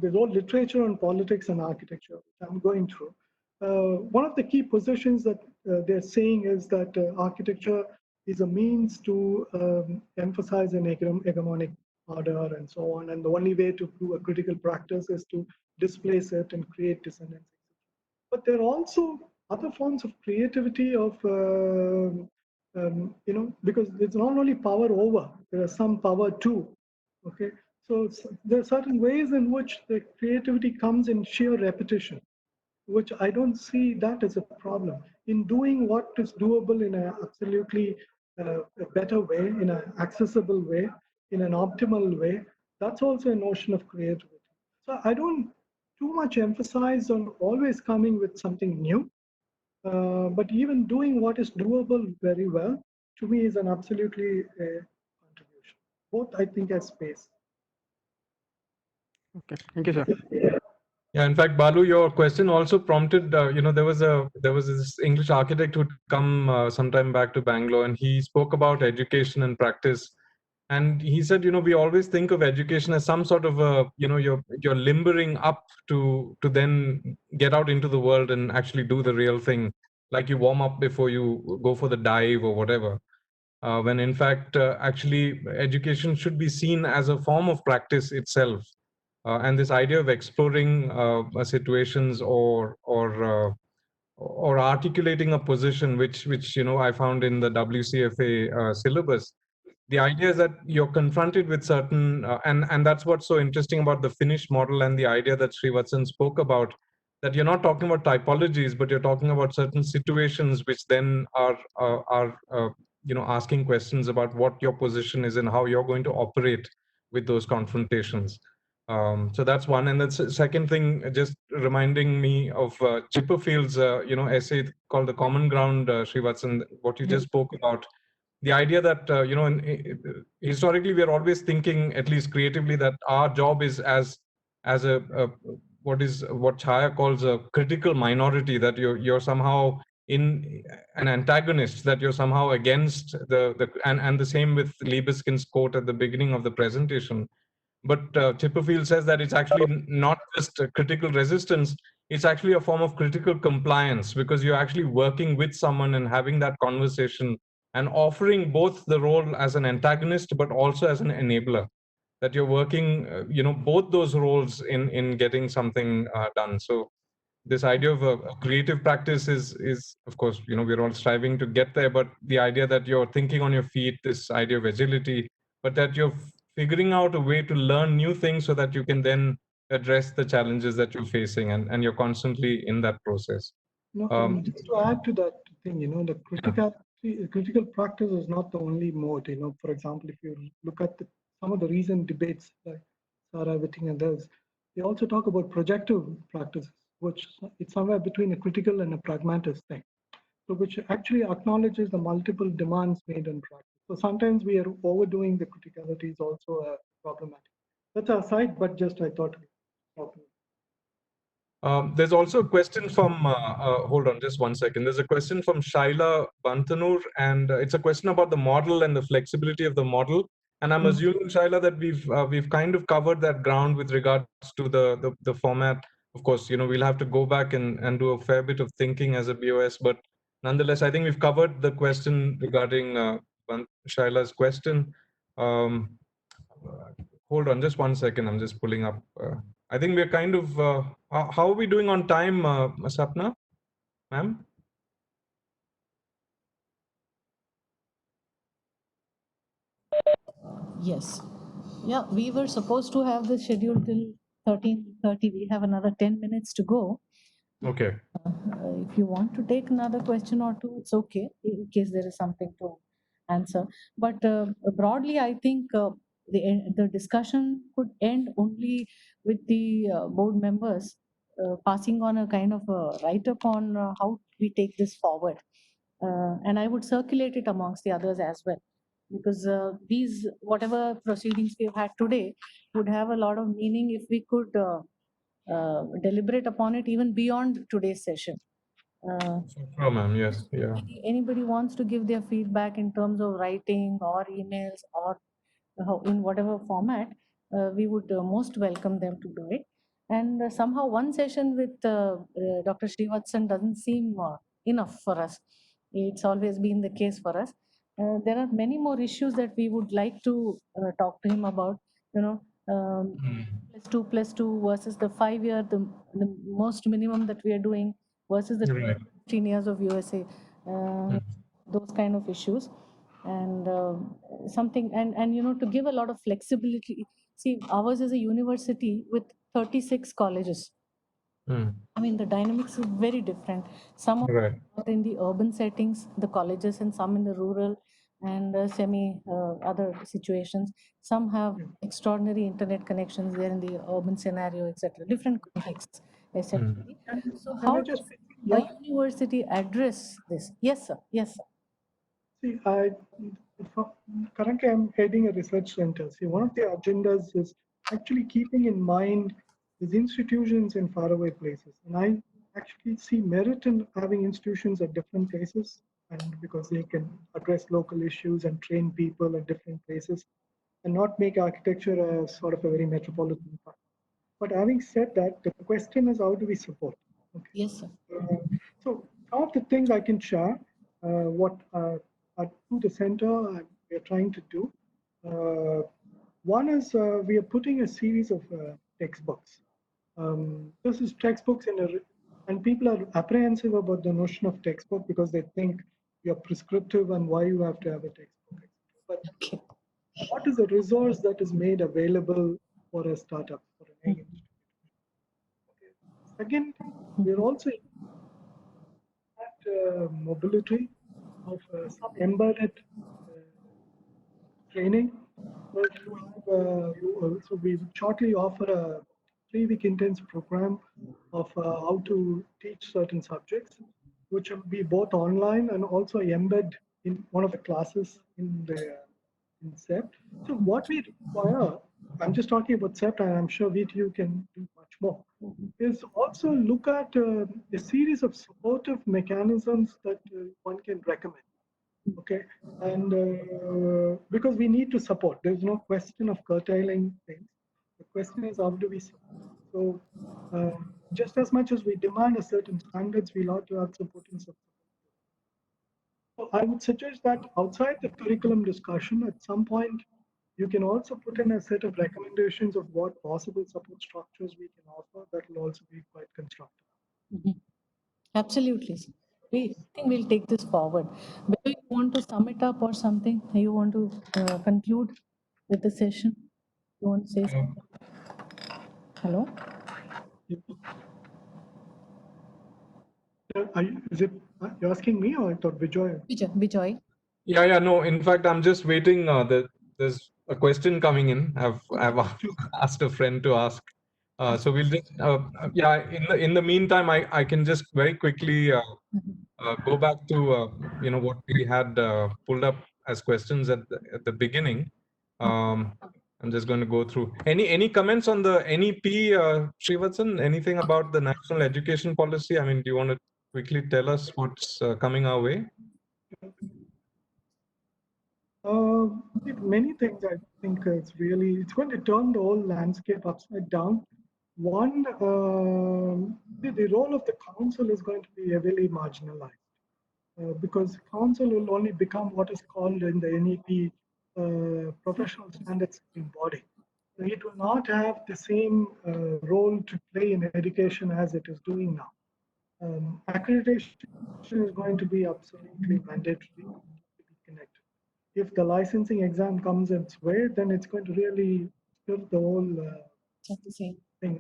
there's all literature on politics and architecture, which I'm going through. One of the key positions that they're saying is that architecture is a means to emphasize an hegemonic order and so on. And the only way to do a critical practice is to displace it and create dissonance. But there are also other forms of creativity of, because it's not only power over, there is some power too. Okay, so there are certain ways in which the creativity comes in sheer repetition, which I don't see that as a problem. In doing what is doable in an absolutely a better way, in an accessible way, in an optimal way, that's also a notion of creativity. So I don't too much emphasize on always coming with something new, but even doing what is doable very well, to me, is an absolutely contribution. Both, I think, has space. Okay, thank you, sir. Yeah, in fact, Balu, your question also prompted. There was this English architect who'd come sometime back to Bangalore, and he spoke about education and practice. And he said, we always think of education as some sort of a, you're limbering up to then get out into the world and actually do the real thing, like you warm up before you go for the dive or whatever. When in fact, actually, education should be seen as a form of practice itself. And this idea of exploring situations or articulating a position, which I found in the WCFA syllabus. The idea is that you're confronted with certain, and that's what's so interesting about the Finnish model and the idea that Srivatsan spoke about, that you're not talking about typologies, but you're talking about certain situations which then are asking questions about what your position is and how you're going to operate with those confrontations. So that's one. And the second thing, just reminding me of Chipperfield's essay called The Common Ground, Srivatsan, what you just spoke about. The idea that, historically, we are always thinking, at least creatively, that our job is as what Chaya calls a critical minority, that you're somehow in an antagonist, that you're somehow against and the same with Libeskind's quote at the beginning of the presentation. But Chipperfield says that it's actually not just a critical resistance, it's actually a form of critical compliance, because you're actually working with someone and having that conversation and offering both the role as an antagonist, but also as an enabler, that you're working, both those roles in getting something done. So this idea of a creative practice is of course, we're all striving to get there, but the idea that you're thinking on your feet, this idea of agility, but that you're figuring out a way to learn new things so that you can then address the challenges that you're facing, and you're constantly in that process. No, just to add to that thing, the critical practice is not the only mode. For example, if you look at some of the recent debates, like Sarah Whitting and others, they also talk about projective practices, which it's somewhere between a critical and a pragmatist thing. So which actually acknowledges the multiple demands made in practice. So sometimes we are overdoing the criticality is also problematic. That's aside, but just I thought. There's also a question from, hold on just one second. There's a question from Shaila Bantanur, and it's a question about the model and the flexibility of the model. And I'm assuming, Shaila, that we've kind of covered that ground with regards to the format. Of course, we'll have to go back and do a fair bit of thinking as a BOS, but nonetheless, I think we've covered the question regarding Shaila's question. Hold on just one second. I'm just pulling up. I think we're kind of, how are we doing on time, Sapna, ma'am? Yes. Yeah, we were supposed to have the schedule till 13:30. We have another 10 minutes to go. Okay. If you want to take another question or two, it's okay, in case there is something to answer. But broadly, I think the discussion could end only with the board members passing on a kind of a write-up on how we take this forward. And I would circulate it amongst the others as well, because these whatever proceedings we've had today would have a lot of meaning if we could deliberate upon it even beyond today's session. Oh, ma'am. Yes. Yeah. Anybody wants to give their feedback in terms of writing or emails or in whatever format, we would most welcome them to do it. And somehow one session with Dr. Srivatsan doesn't seem enough for us. It's always been the case for us. There are many more issues that we would like to talk to him about, you know, +2 versus the 5 year, the most minimum that we are doing versus the Right. 15 years of USA, those kind of issues. And something, and to give a lot of flexibility. See, ours is a university with 36 colleges. I mean, the dynamics is very different. Some Right. are in the urban settings, the colleges, and some in the rural and semi other situations. Some have extraordinary internet connections there in the urban scenario, etc. Different contexts, essentially. So, Can I how just, does a university address this? Yes, sir. Yes, sir. see, currently I'm heading a research center. See, one of the agendas is actually keeping in mind these institutions in faraway places. And I actually see merit in having institutions at different places, and because they can address local issues and train people at different places and not make architecture as sort of a very metropolitan part. But having said that, the question is, how do we support? Okay. Yes, sir. So some of the things I can share, what through the center we are trying to do. One is we are putting a series of textbooks. This is textbooks and people are apprehensive about the notion of textbook because they think you're prescriptive and why you have to have a textbook. But what is a resource that is made available for a startup, for an institute? Okay. Second, we are also mobility of some embedded training. So we shortly offer a 3-week intense program of how to teach certain subjects, which will be both online and also embed in one of the classes in SEPT. So what we require, I'm just talking about SEPT, and I'm sure VTU can do much more, is also look at a series of supportive mechanisms that one can recommend. Okay, and because we need to support, there's no question of curtailing things. The question is, how do we support? So, just as much as we demand a certain standards, we'll have to have supporting support. So, I would suggest that outside the curriculum discussion, at some point, you can also put in a set of recommendations of what possible support structures we can offer. That will also be quite constructive. Absolutely. I think we'll take this forward. Maybe you want to sum it up or something? You want to conclude with the session? You want to say something? Hello? You're asking me, or I thought Vijay? Bijoy. Yeah. No. In fact, I'm just waiting. There's a question coming in. I've asked a friend to ask. So we'll just In the meantime, I can just very quickly go back to what we had pulled up as questions at the beginning. I'm just going to go through. Any comments on the NEP, Srivatsan? Anything about the national education policy? I mean, do you want to quickly tell us what's coming our way? Many things. I think it's going to turn the whole landscape upside down. One, the role of the council is going to be heavily marginalized. because council will only become what is called in the NEP professional standards setting body. So it will not have the same role to play in education as it is doing now. Accreditation is going to be absolutely mandatory to be connected. If the licensing exam comes its way, then it's going to really spill the whole thing.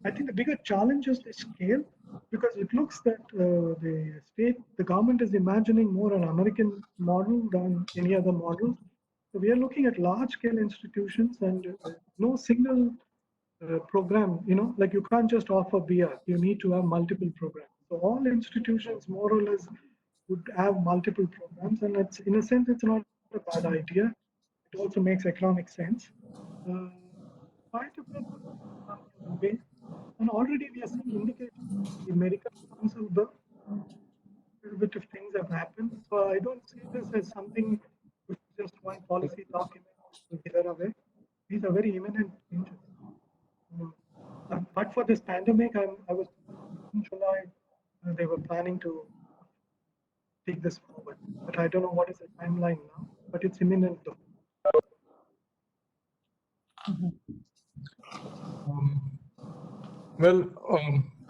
I think the bigger challenge is the scale, because it looks that the government is imagining more an American model than any other model. So we are looking at large scale institutions and no single program, like you can't just offer beer, you need to have multiple programs. So all institutions more or less would have multiple programs, and it's, in a sense, it's not a bad idea. It also makes economic sense. Quite a bit on the way. And already we are seeing indications in the medical council bill, a little bit of things have happened. So I don't see this as something which is just one policy document to get away. These are very imminent changes. But for this pandemic, I was in July, they were planning to take this forward. But I don't know what is the timeline now, but it's imminent though. Well,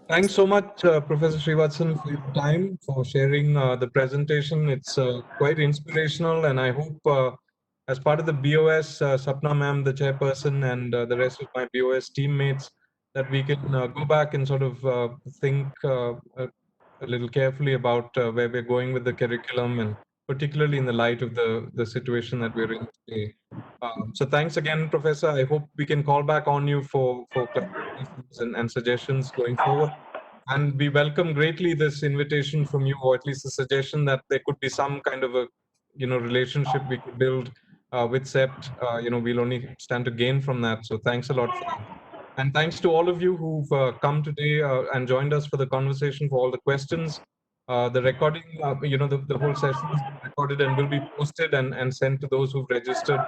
thanks so much, Professor Srivatsan, for your time, for sharing the presentation. It's quite inspirational, and I hope as part of the BOS, Sapna ma'am, the chairperson, and the rest of my BOS teammates, that we can go back and sort of think a little carefully about where we're going with the curriculum, and particularly in the light of the situation that we're in today. So thanks again, Professor. I hope we can call back on you for clarifications and suggestions going forward. And we welcome greatly this invitation from you, or at least the suggestion that there could be some kind of a relationship we could build with SEPT. We'll only stand to gain from that. So thanks a lot for that. And thanks to all of you who've come today and joined us for the conversation, for all the questions. The recording, the whole session is recorded and will be posted and sent to those who've registered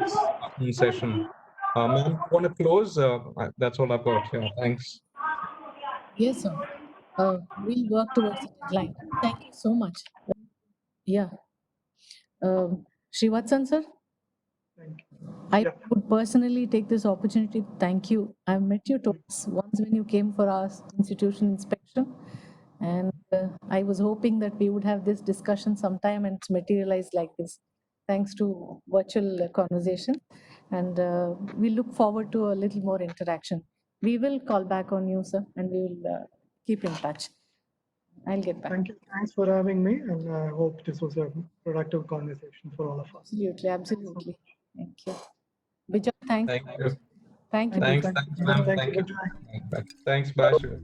this afternoon session. Ma'am, you want to close? That's all I've got. Yeah, thanks. Yes, sir. We'll work towards the deadline. Thank you so much. Yeah. Srivatsan, sir? Thank you. I would personally take this opportunity to thank you. I've met you twice, once when you came for our institution inspection, and I was hoping that we would have this discussion sometime and it's materialized like this, thanks to virtual conversation. And we look forward to a little more interaction. We will call back on you, sir, and we will keep in touch. I'll get back. Thank you. Thanks for having me, and I hope this was a productive conversation for all of us. Absolutely, absolutely. Thank you. Vijay, thanks. Thank you. Thank you. Thanks, Thank thanks, you. ma'am. Thank Thank you. you. Thanks, bye. Shiva.